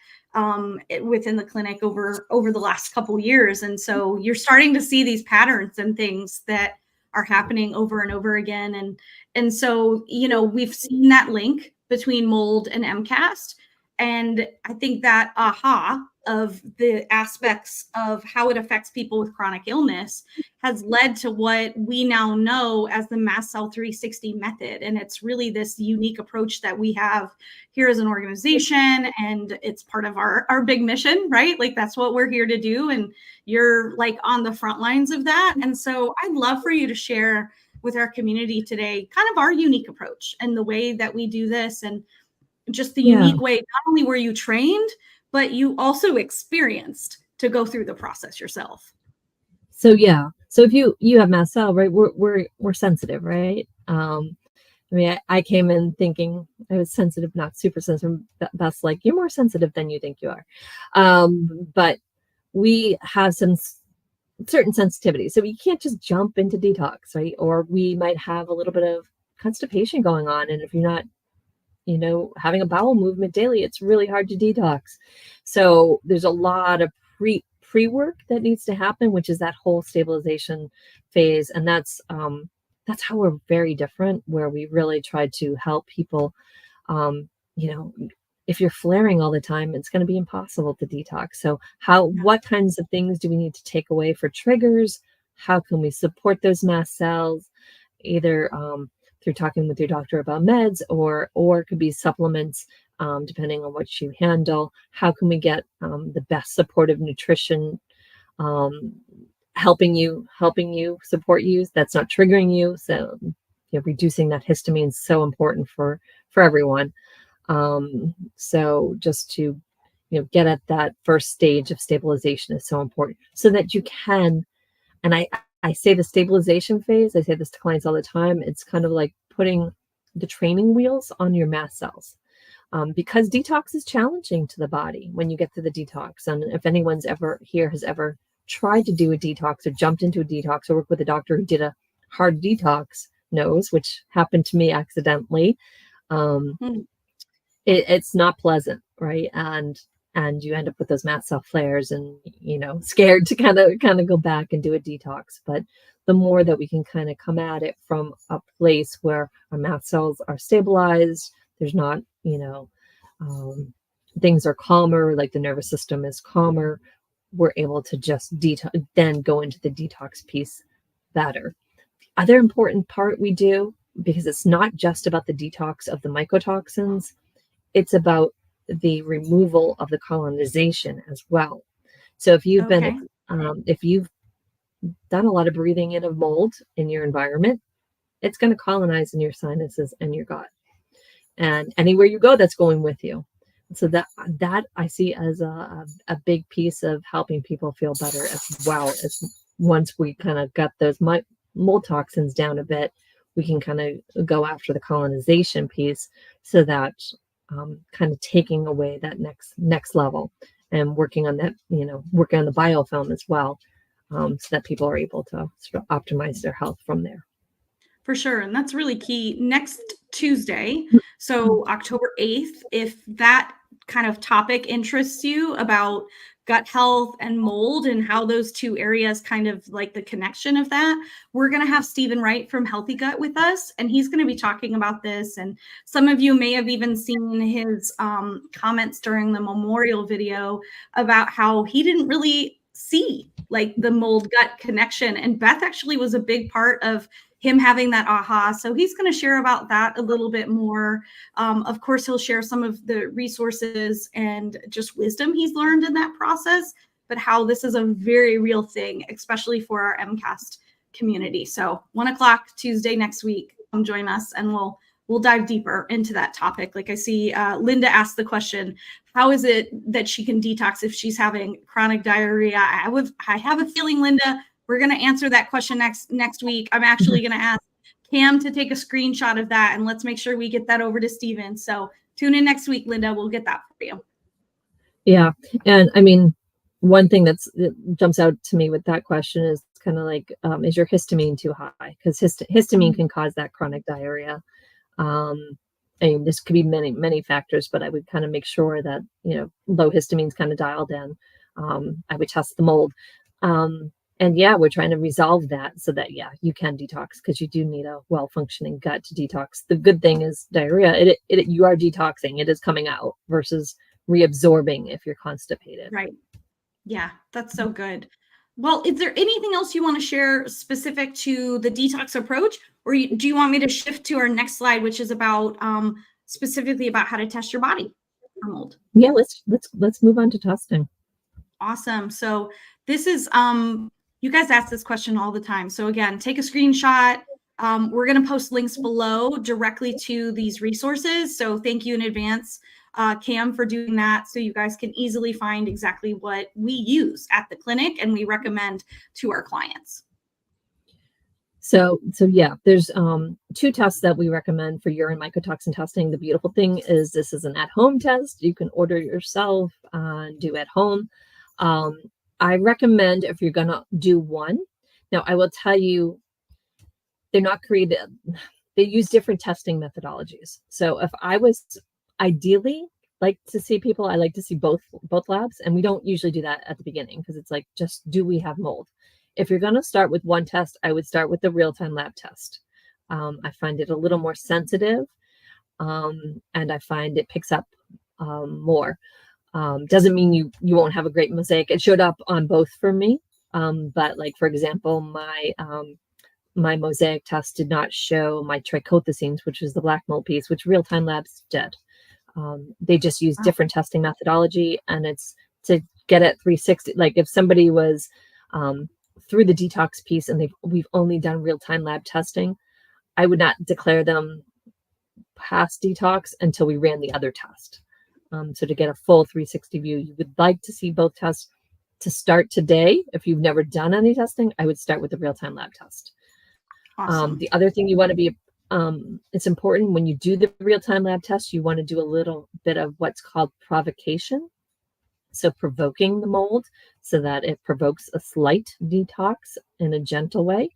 Speaker 1: within the clinic over the last couple years. And so you're starting to see these patterns and things that are happening over and over again. And so, we've seen that link between mold and MCAS. And I think that aha of the aspects of how it affects people with chronic illness has led to what we now know as the Mast Cell 360 method. And it's really this unique approach that we have here as an organization. And it's part of our big mission, right? Like, that's what we're here to do. And you're like on the front lines of that. And so I'd love for you to share with our community today kind of our unique approach and the way that we do this, and just the unique way, not only were you trained, but you also experienced to go through the process yourself.
Speaker 2: So yeah, so if you have mast cell, right, we're sensitive, right? I mean, I came in thinking I was sensitive, not super sensitive. That's like, you're more sensitive than you think you are. But we have some certain sensitivity, so we can't just jump into detox, right? Or we might have a little bit of constipation going on, and if you're not, having a bowel movement daily, it's really hard to detox. So there's a lot of pre-work that needs to happen, which is that whole stabilization phase. And that's how we're very different, where we really try to help people. If you're flaring all the time, it's going to be impossible to detox. So what kinds of things do we need to take away for triggers? How can we support those mast cells, either through talking with your doctor about meds, or it could be supplements, depending on what you handle. How can we get the best supportive nutrition, helping you support you, that's not triggering you? So reducing that histamine is so important for everyone. So just to get at that first stage of stabilization is so important, so that you can, and I say the stabilization phase, I say this to clients all the time, it's kind of like putting the training wheels on your mast cells, because detox is challenging to the body when you get to the detox. And if anyone's has ever tried to do a detox, or jumped into a detox, or worked with a doctor who did a hard detox, knows, which happened to me accidentally, it's not pleasant, right? And you end up with those mast cell flares, and scared to kind of go back and do a detox. But the more that we can kind of come at it from a place where our mast cells are stabilized, there's not, things are calmer, like the nervous system is calmer, we're able to just then go into the detox piece better. The other important part we do, because it's not just about the detox of the mycotoxins, it's about the removal of the colonization as well. So if you've been, if you've done a lot of breathing in of mold in your environment, it's going to colonize in your sinuses and your gut. And anywhere you go, that's going with you. So that I see as a big piece of helping people feel better as well. As once we kind of got those mold toxins down a bit, we can kind of go after the colonization piece, so that kind of taking away that next level and working on that, working on the biofilm as well, so that people are able to sort of optimize their health from there.
Speaker 1: For sure. And that's really key. Next Tuesday, so October 8th, if that kind of topic interests you about gut health and mold and how those two areas kind of like the connection of that, we're going to have Stephen Wright from Healthy Gut with us, and he's going to be talking about this. And some of you may have even seen his comments during the memorial video about how he didn't really see like the mold gut connection. And Beth actually was a big part of him having that aha. So he's going to share about that a little bit more. Of course, he'll share some of the resources and just wisdom he's learned in that process, but how this is a very real thing, especially for our MCAS community. So 1 o'clock Tuesday next week, come join us and we'll dive deeper into that topic. Like I see Linda asked the question, how is it that she can detox if she's having chronic diarrhea? I have a feeling, Linda, we're going to answer that question next week. I'm actually going to ask Cam to take a screenshot of that, and let's make sure we get that over to Stephen. So tune in next week, Linda. We'll get that for you.
Speaker 2: Yeah. And I mean, one thing that jumps out to me with that question is kind of like, is your histamine too high? Because histamine can cause that chronic diarrhea. I mean, this could be many factors, but I would kind of make sure that, low histamine's kind of dialed in. I would test the mold. And yeah, we're trying to resolve that so that, you can detox, because you do need a well-functioning gut to detox. The good thing is diarrhea, you are detoxing. It is coming out versus reabsorbing if you're constipated.
Speaker 1: Right. Yeah, that's so good. Well, is there anything else you want to share specific to the detox approach, or do you want me to shift to our next slide, which is about specifically about how to test your body for mold?
Speaker 2: Yeah, let's move on to testing.
Speaker 1: Awesome. So this is you guys ask this question all the time. So again, take a screenshot. We're going to post links below directly to these resources. So thank you in advance, Cam, for doing that. So you guys can easily find exactly what we use at the clinic and we recommend to our clients.
Speaker 2: So yeah, there's 2 tests that we recommend for urine mycotoxin testing. The beautiful thing is this is an at-home test. You can order yourself and do at home. I recommend, if you're going to do one, now I will tell you, they're not created. They use different testing methodologies. So if I was ideally like to see people, I like to see both labs, and we don't usually do that at the beginning because it's like, just do we have mold? If you're going to start with one test, I would start with the real-time lab test. I find it a little more sensitive, and I find it picks up more. Doesn't mean you won't have a great mosaic. It showed up on both for me, but like, for example, my mosaic test did not show my trichothecenes, which is the black mold piece, which real-time labs did. They just use different testing methodology, and it's to get at 360. Like if somebody was through the detox piece and we've only done real-time lab testing, I would not declare them past detox until we ran the other test. So to get a full 360 view, you would like to see both tests to start today. If you've never done any testing, I would start with the real-time lab test.
Speaker 1: Awesome.
Speaker 2: The other thing you want to be, it's important when you do the real-time lab test, you want to do a little bit of what's called provocation. So provoking the mold so that it provokes a slight detox in a gentle way.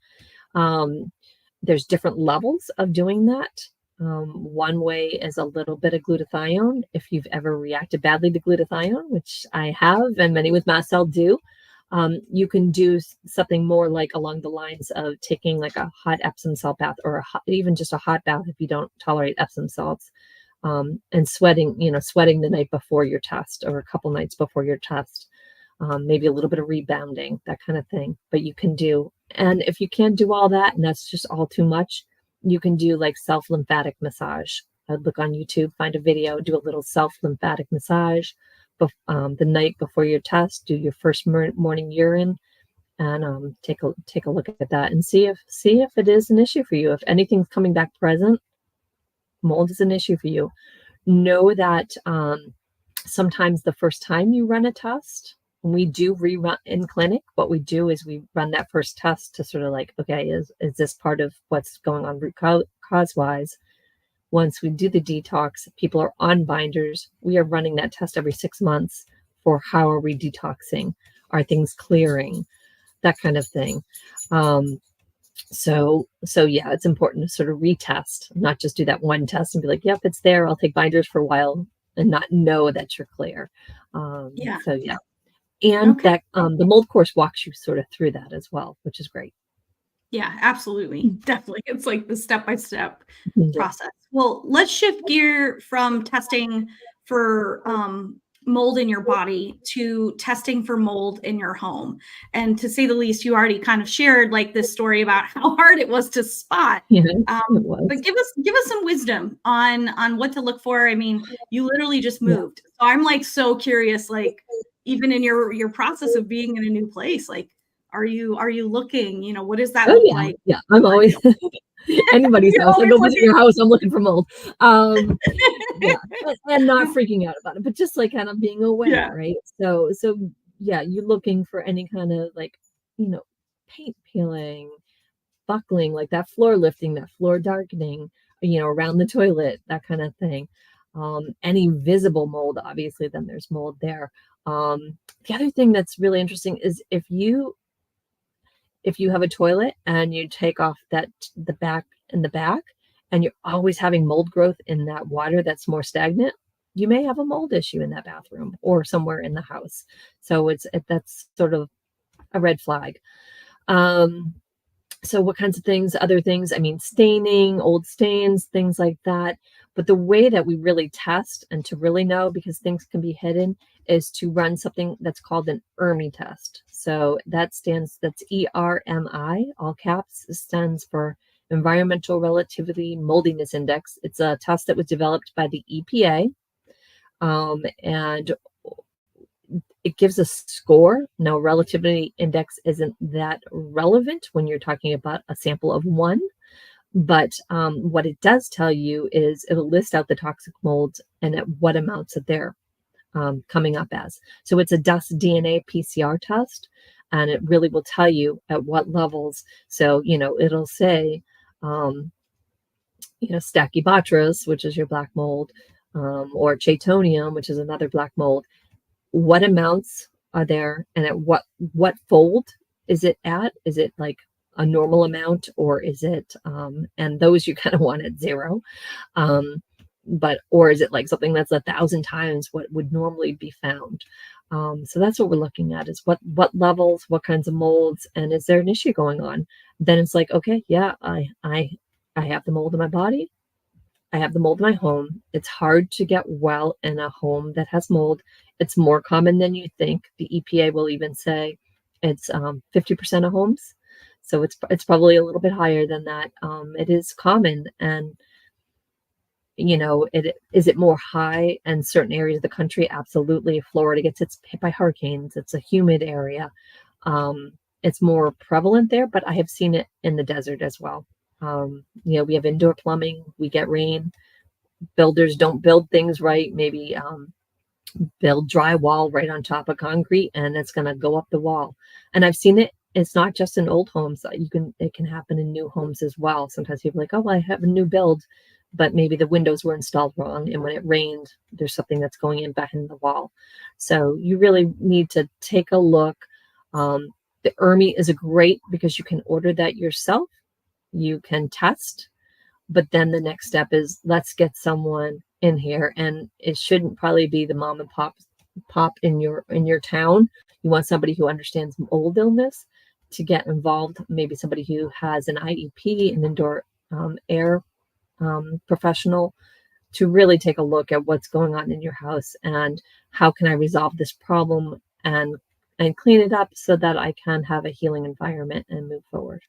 Speaker 2: There's different levels of doing that. One way is a little bit of glutathione. If you've ever reacted badly to glutathione, which I have, and many with mast cell do, you can do something more like along the lines of taking like a hot Epsom salt bath, or even just a hot bath if you don't tolerate Epsom salts, and sweating the night before your test or a couple nights before your test, maybe a little bit of rebounding, that kind of thing. But you can do, and if you can't do all that and that's just all too much, you can do like self-lymphatic massage. I'd look on YouTube, find a video, do a little self-lymphatic massage the night before your test, do your first morning urine, and take a look at that and see if it is an issue for you. If anything's coming back present, mold is an issue for you. Know that sometimes the first time you run a test, when we do rerun in clinic, what we do is we run that first test to sort of like, okay, is this part of what's going on root cause wise? Once we do the detox, people are on binders. We are running that test every 6 months for how are we detoxing? Are things clearing? That kind of thing. So yeah, it's important to sort of retest, not just do that one test and be like, yep, it's there. I'll take binders for a while and not know that you're clear.
Speaker 1: Yeah.
Speaker 2: So yeah. And
Speaker 1: Okay.
Speaker 2: that the mold course walks you sort of through that as well, which is great.
Speaker 1: Yeah, absolutely. Definitely. It's like the step-by-step
Speaker 2: Yeah.
Speaker 1: process. Well, let's shift gear from testing for mold in your body to testing for mold in your home. And to say the least, you already kind of shared like this story about how hard it was to spot.
Speaker 2: Yeah, it was.
Speaker 1: But give us some wisdom on what to look for. I mean, you literally just moved.
Speaker 2: Yeah.
Speaker 1: So I'm like so curious, like even in your process of being in a new place, like are you looking, you know, what does that look
Speaker 2: yeah.
Speaker 1: like?
Speaker 2: Yeah. I'm always anybody's
Speaker 1: You're
Speaker 2: house. I
Speaker 1: always
Speaker 2: go visit
Speaker 1: looking.
Speaker 2: your house, I'm looking for mold. Yeah. And not freaking out about it, but just like kind of being aware,
Speaker 1: Yeah.
Speaker 2: right? So yeah, you're looking for any kind of like, paint peeling, buckling, like that floor lifting, that floor darkening, around the toilet, that kind of thing. Any visible mold, obviously, then there's mold there. The other thing that's really interesting is if you have a toilet and you take off the back and you're always having mold growth in that water that's more stagnant, you may have a mold issue in that bathroom or somewhere in the house. So that's sort of a red flag. So what kinds of things, other things, I mean, staining, old stains, things like that. But the way that we really test and to really know, because things can be hidden, is to run something that's called an ERMI test. So that's ERMI, all caps, stands for Environmental Relativity Moldiness Index. It's a test that was developed by the EPA. And it gives a score. Now, relativity index isn't that relevant when you're talking about a sample of 1. But what it does tell you is it'll list out the toxic molds and at what amounts that they're coming up as. So it's a dust DNA PCR test, and it really will tell you at what levels. So, it'll say, Stachybotrys, which is your black mold, or Chaetonium, which is another black mold. What amounts are there and at what fold is it at? Is it like a normal amount or is it and those you kind of want at 0, or is it like something that's 1,000 times what would normally be found? So that's what we're looking at, is what levels, what kinds of molds, and is there an issue going on? Then it's like, okay, yeah, I have the mold in my body, I have the mold in my home. It's hard to get well in a home that has mold. It's more common than you think. The EPA will even say it's 50% of homes. So it's probably a little bit higher than that. It is common. And, is it more high in certain areas of the country? Absolutely. Florida gets hit by hurricanes. It's a humid area. It's more prevalent there, but I have seen it in the desert as well. We have indoor plumbing, we get rain, builders don't build things right, maybe build drywall right on top of concrete and it's going to go up the wall. And I've seen it. It's not just in old homes. It can happen in new homes as well. Sometimes people are like, oh, I have a new build, but maybe the windows were installed wrong, and when it rained, there's something that's going in back in the wall. So you really need to take a look. The ERMI is great because you can order that yourself. You can test, but then the next step is let's get someone in here, and it shouldn't probably be the mom and pop in your town. You want somebody who understands mold illness to get involved, maybe somebody who has an IEP, an indoor air professional, to really take a look at what's going on in your house and how can I resolve this problem and clean it up so that I can have a healing environment and move forward.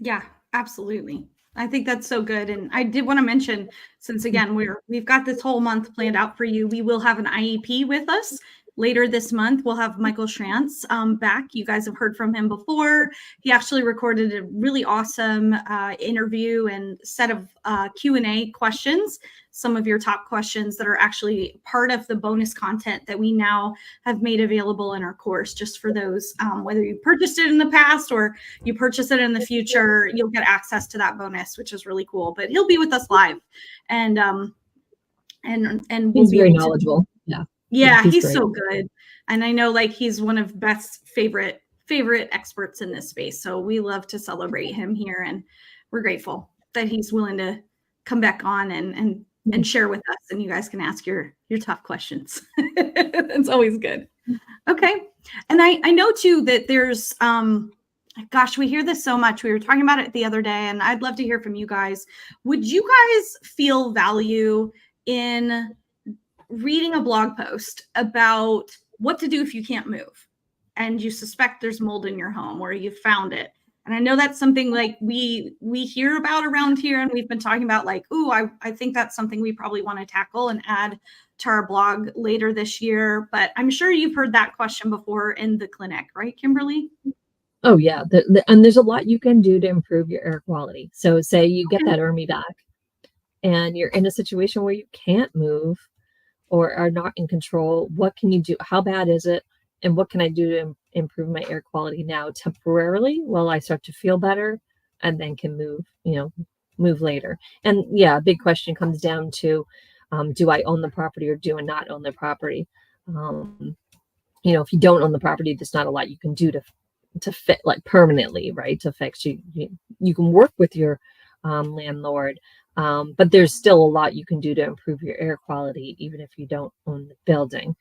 Speaker 1: Yeah, absolutely. I think that's so good. And I did want to mention, since again, we've got this whole month planned out for you, we will have an IEP with us later this month, we'll have Michael Schrantz back. You guys have heard from him before. He actually recorded a really awesome interview and set of Q&A questions, some of your top questions that are actually part of the bonus content that we now have made available in our course, just for those, whether you purchased it in the past or you purchase it in the future, you'll get access to that bonus, which is really cool. But he'll be with us live, and we'll
Speaker 2: He's
Speaker 1: be
Speaker 2: very
Speaker 1: able to.
Speaker 2: knowledgeable.
Speaker 1: Yeah, he's
Speaker 2: great.
Speaker 1: so good. And I know like he's one of Beth's favorite experts in this space. So we love to celebrate him here, and we're grateful that he's willing to come back on and share with us, and you guys can ask your tough questions. It's always good. Okay. And I know too that there's gosh, we hear this so much. We were talking about it the other day, and I'd love to hear from you guys. Would you guys feel value in reading a blog post about what to do if you can't move and you suspect there's mold in your home or you found it? And I know that's something like we hear about around here, and we've been talking about like, ooh, I think that's something we probably want to tackle and add to our blog later this year. But I'm sure you've heard that question before in the clinic, right, Kimberly?
Speaker 2: Oh yeah, and there's a lot you can do to improve your air quality. So say you get that ERMI back and you're in a situation where you can't move or are not in control. What can you do? How bad is it? And what can I do to improve my air quality now temporarily while I start to feel better, and then can move later? And yeah, a big question comes down to, do I own the property or do I not own the property? If you don't own the property, there's not a lot you can do to fit like permanently, right? To fix you can work with your landlord. But there's still a lot you can do to improve your air quality, even if you don't own the building.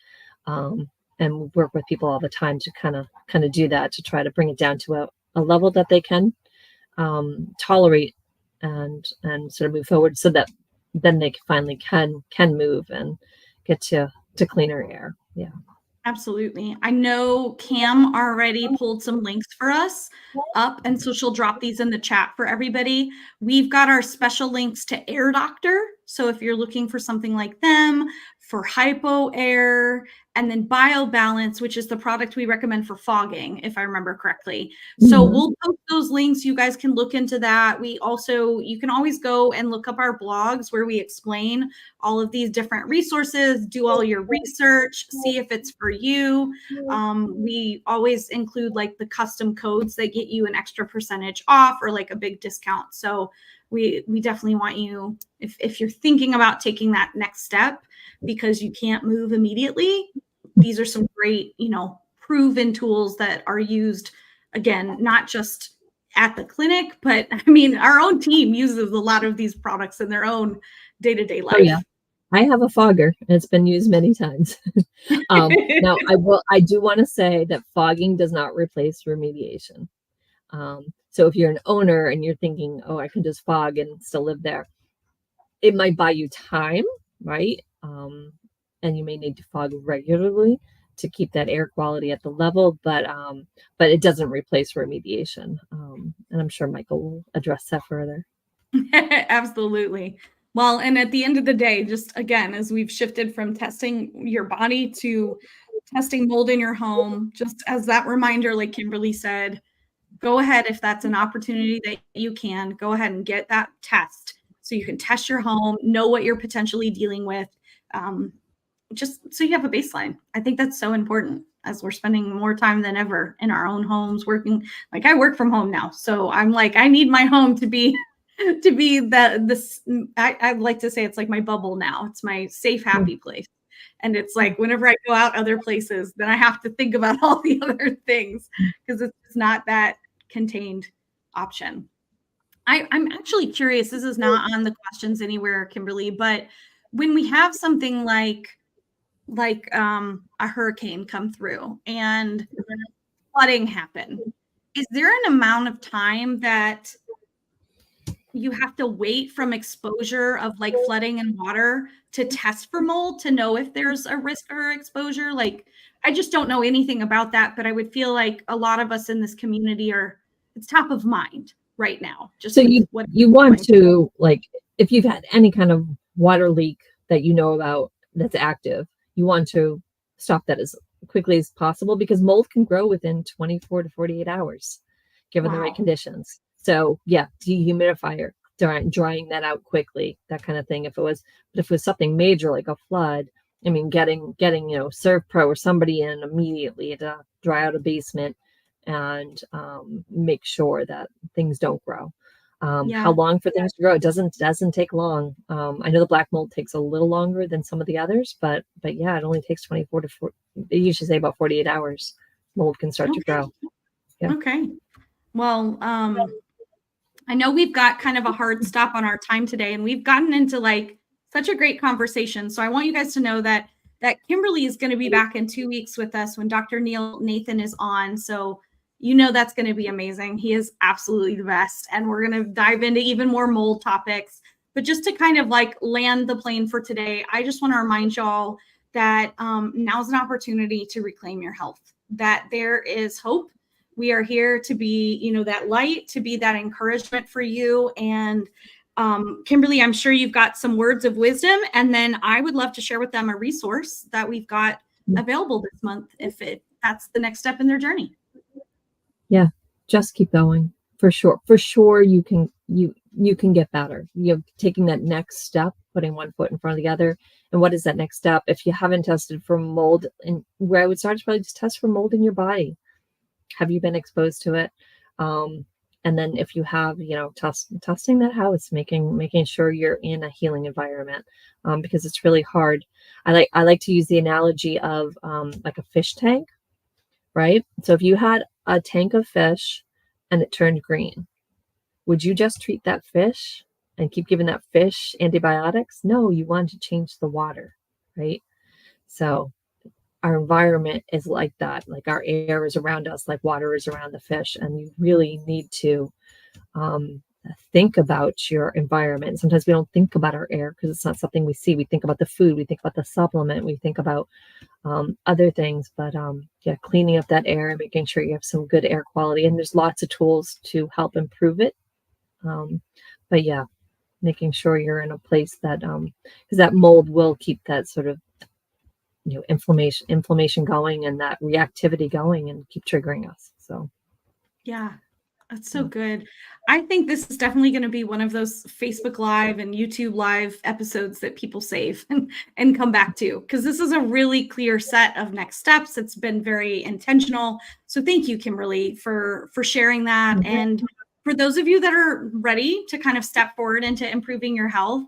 Speaker 2: And work with people all the time to kind of do that, to try to bring it down to a level that they can tolerate and sort of move forward, so that then they finally can move and get to cleaner air. Yeah.
Speaker 1: Absolutely. I know Cam already pulled some links for us up, and so she'll drop these in the chat for everybody. We've got our special links to Air Doctor. So if you're looking for something like them, for hypo air, and then BioBalance, which is the product we recommend for fogging, if I remember correctly. So we'll post those links. You guys can look into that. You can always go and look up our blogs where we explain all of these different resources, do all your research, see if it's for you. We always include like the custom codes that get you an extra percentage off or like a big discount. So we definitely want you, if you're thinking about taking that next step because you can't move immediately, these are some great, proven tools that are used, again, not just at the clinic, but I mean, our own team uses a lot of these products in their own day-to-day life.
Speaker 2: Oh, yeah. I have a fogger, and it's been used many times. Now, I do want to say that fogging does not replace remediation. So if you're an owner and you're thinking, oh, I can just fog and still live there, it might buy you time, right? And you may need to fog regularly to keep that air quality at the level, but it doesn't replace remediation. And I'm sure Michael will address that further.
Speaker 1: Absolutely. Well, and at the end of the day, just again, as we've shifted from testing your body to testing mold in your home, just as that reminder, like Kimberly said, go ahead, if that's an opportunity that you can, go ahead and get that test so you can test your home, know what you're potentially dealing with, just so you have a baseline. I think that's so important as we're spending more time than ever in our own homes working. Like I work from home now, so I'm like, I need my home to be I'd like to say it's like my bubble now. It's my safe, happy place. And it's like whenever I go out other places, then I have to think about all the other things because it's not that contained option. I'm actually curious. This is not on the questions anywhere, Kimberly, but when we have something like a hurricane come through and flooding happen, is there an amount of time that you have to wait from exposure of like flooding and water to test for mold to know if there's a risk or exposure? Like, I just don't know anything about that, but I would feel like a lot of us in this community it's top of mind right now. Just
Speaker 2: so you want to, like, if you've had any kind of water leak that you know about that's active, you want to stop that as quickly as possible, because mold can grow within 24 to 48 hours, given the right
Speaker 1: Wow.
Speaker 2: conditions. So yeah, dehumidifier, drying that out quickly, that kind of thing. But if it was something major like a flood, I mean, getting Servpro or somebody in immediately to dry out a basement and make sure that things don't grow. How
Speaker 1: Yeah.
Speaker 2: long for things to grow? It doesn't take long. I know the black mold takes a little longer than some of the others, but yeah, it only takes 24 to 40. They usually say about 48 hours. Mold can start to
Speaker 1: Okay.
Speaker 2: grow. Yeah.
Speaker 1: Okay. Well, I know we've got kind of a hard stop on our time today, and we've gotten into like such a great conversation. So I want you guys to know that Kimberly is going to be back in 2 weeks with us when Dr. Neil Nathan is on. So that's going to be amazing. He is absolutely the best, and we're going to dive into even more mold topics. But just to kind of like land the plane for today, I just want to remind y'all that now's an opportunity to reclaim your health. That there is hope. We are here to be, that light, to be that encouragement for you. And Kimberly, I'm sure you've got some words of wisdom, and then I would love to share with them a resource that we've got available this month if that's the next step in their journey.
Speaker 2: Yeah, just keep going. For sure you can get better. Taking that next step, putting one foot in front of the other. And what is that next step? If you haven't tested for mold, and where I would start is probably just test for mold in your body. Have you been exposed to it? And then if you have, testing that house, making sure you're in a healing environment, because it's really hard. I like to use the analogy of like a fish tank, right? So if you had a tank of fish and it turned green, would you just treat that fish and keep giving that fish antibiotics? No, you want to change the water, right? So our environment is like that. Like our air is around us, like water is around the fish. And you really need to think about your environment. Sometimes we don't think about our air because it's not something we see. We think about the food, we think about the supplement, we think about other things. But yeah, cleaning up that air and making sure you have some good air quality. And there's lots of tools to help improve it. But yeah, making sure you're in a place that, because that mold will keep that sort of inflammation going and that reactivity going and keep triggering us. So
Speaker 1: yeah, that's so good. I think this is definitely going to be one of those Facebook Live and YouTube Live episodes that people save and come back to, because this is a really clear set of next steps. It's been very intentional. So thank you, Kimberly, for sharing that.
Speaker 2: Mm-hmm.
Speaker 1: And for those of you that are ready to kind of step forward into improving your health,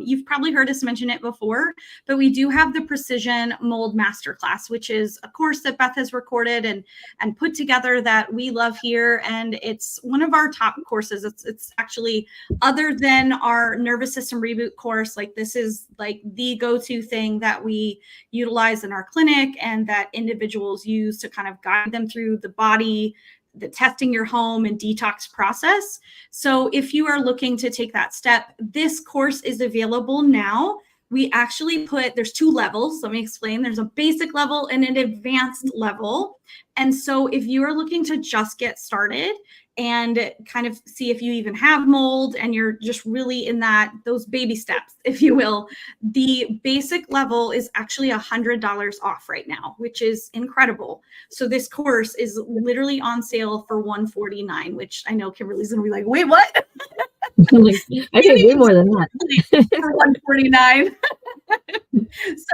Speaker 1: you've probably heard us mention it before, but we do have the Precision Mold Masterclass, which is a course that Beth has recorded and put together that we love here. And it's one of our top courses. It's actually, other than our nervous system reboot course, like this is like the go-to thing that we utilize in our clinic and that individuals use to kind of guide them through the body, the testing your home and detox process. So if you are looking to take that step, this course is available now. We actually there's 2 levels. Let me explain. There's a basic level and an advanced level. And so if you are looking to just get started and kind of see if you even have mold and you're just really in those baby steps, if you will, the basic level is actually $100 off right now, which is incredible. So this course is literally on sale for $149, which I know Kimberly's gonna be like, wait, what?
Speaker 2: I paid way more than that
Speaker 1: for $149.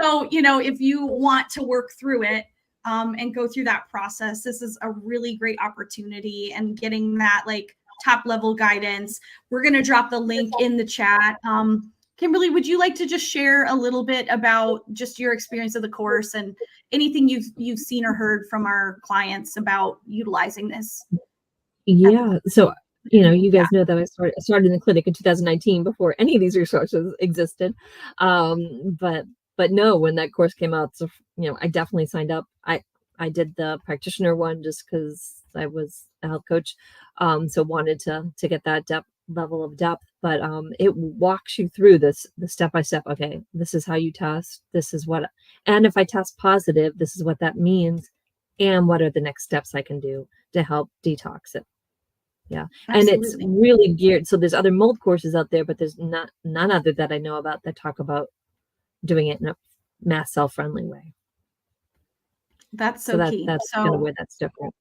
Speaker 1: So, if you want to work through it and go through that process, this is a really great opportunity, and getting that like top level guidance. We're going to drop the link in the chat. Kimberly, would you like to just share a little bit about just your experience of the course and anything you've seen or heard from our clients about utilizing this?
Speaker 2: Yeah. So, you guys know that I started in the clinic in 2019 before any of these resources existed. But no, when that course came out, so, I definitely signed up. I did the practitioner one just because I was a health coach. So wanted to get that level of depth, but it walks you through the step-by-step. Okay, this is how you test. This is what, and if I test positive, this is what that means. And what are the next steps I can do to help detox it? Yeah.
Speaker 1: Absolutely.
Speaker 2: And it's really geared. So there's other mold courses out there, but there's none other that I know about that talk about doing it in a mast cell friendly way.
Speaker 1: That's
Speaker 2: So
Speaker 1: so key.
Speaker 2: that's kind of where that's different.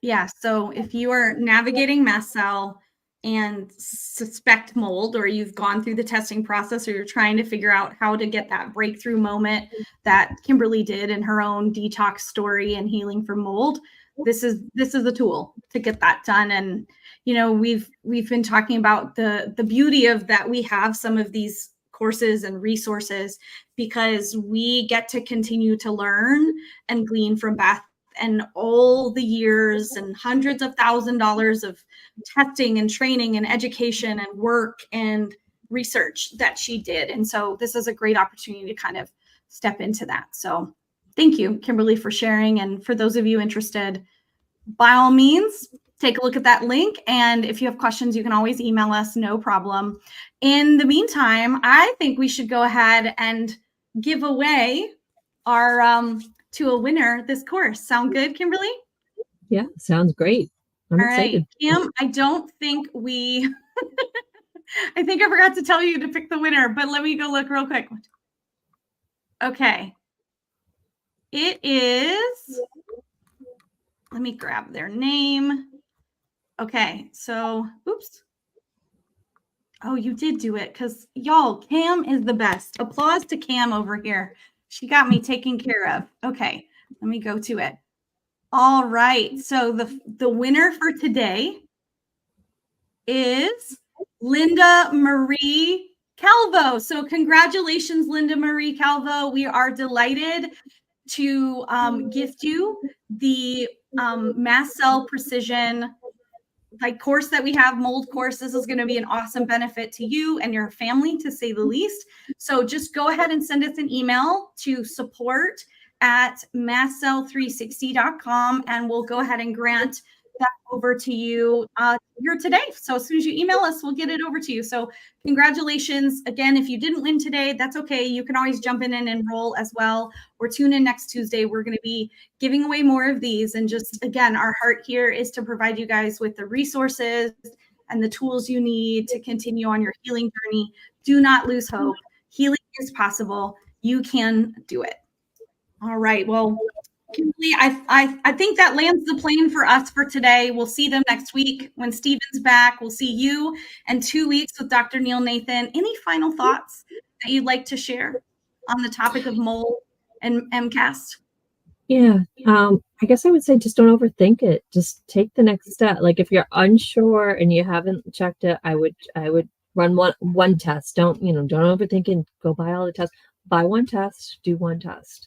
Speaker 1: Yeah. So if you are navigating mast cell and suspect mold, or you've gone through the testing process, or you're trying to figure out how to get that breakthrough moment that Kimberly did in her own detox story and healing from mold, this is a tool to get that done. And we've been talking about the beauty of that. We have some of these courses and resources because we get to continue to learn and glean from Beth and all the years and hundreds of $1,000s of testing and training and education and work and research that she did. And so this is a great opportunity to kind of step into that. So thank you, Kimberly, for sharing. And for those of you interested, by all means, take a look at that link. And if you have questions, you can always email us, no problem. In the meantime, I think we should go ahead and give away our to a winner this course. Sound good, Kimberly?
Speaker 2: Yeah, sounds great. I'm excited.
Speaker 1: Right. Kim, I don't think we I think I forgot to tell you to pick the winner, but let me go look real quick. Okay. It is, let me grab their name. Okay, so oops. Oh, you did do it, because y'all, Cam is the best. Applause to Cam over here. She got me taken care of. Okay, let me go to it. All right, so the winner for today is Linda Marie Calvo. So congratulations, Linda Marie Calvo. We are delighted to gift you the Mast Cell Precision course that we have, mold course. This is going to be an awesome benefit to you and your family, to say the least. So just go ahead and send us an email to support@mastcell360.com, and we'll go ahead and grant that over to you here today. So as soon as you email us, we'll get it over to you. So congratulations. Again, if you didn't win today, that's okay. You can always jump in and enroll as well, or tune in next Tuesday. We're going to be giving away more of these. And just, again, our heart here is to provide you guys with the resources and the tools you need to continue on your healing journey. Do not lose hope. Healing is possible. You can do it. All right. Well, Kimberly, I think that lands the plane for us for today. We'll see them next week when Steven's back. We'll see you in 2 weeks with Dr. Neil Nathan. Any final thoughts that you'd like to share on the topic of mold and MCAS?
Speaker 2: Yeah, I guess I would say just don't overthink it. Just take the next step. Like if you're unsure and you haven't checked it, I would run one test. Don't overthink and go buy all the tests. Buy one test, do one test.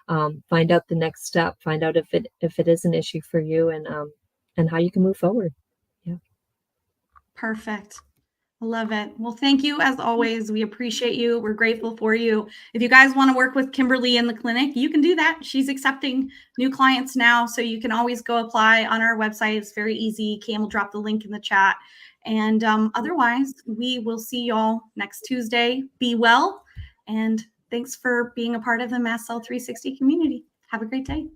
Speaker 2: Find out the next step. Find out if it is an issue for you, and how you can move forward. Yeah.
Speaker 1: Perfect. I love it. Well, thank you as always. We appreciate you. We're grateful for you. If you guys want to work with Kimberly in the clinic, you can do that. She's accepting new clients now, so you can always go apply on our website. It's very easy. Cam will drop the link in the chat. And otherwise, we will see y'all next Tuesday. Be well, and thanks for being a part of the Mast Cell 360 community. Have a great day.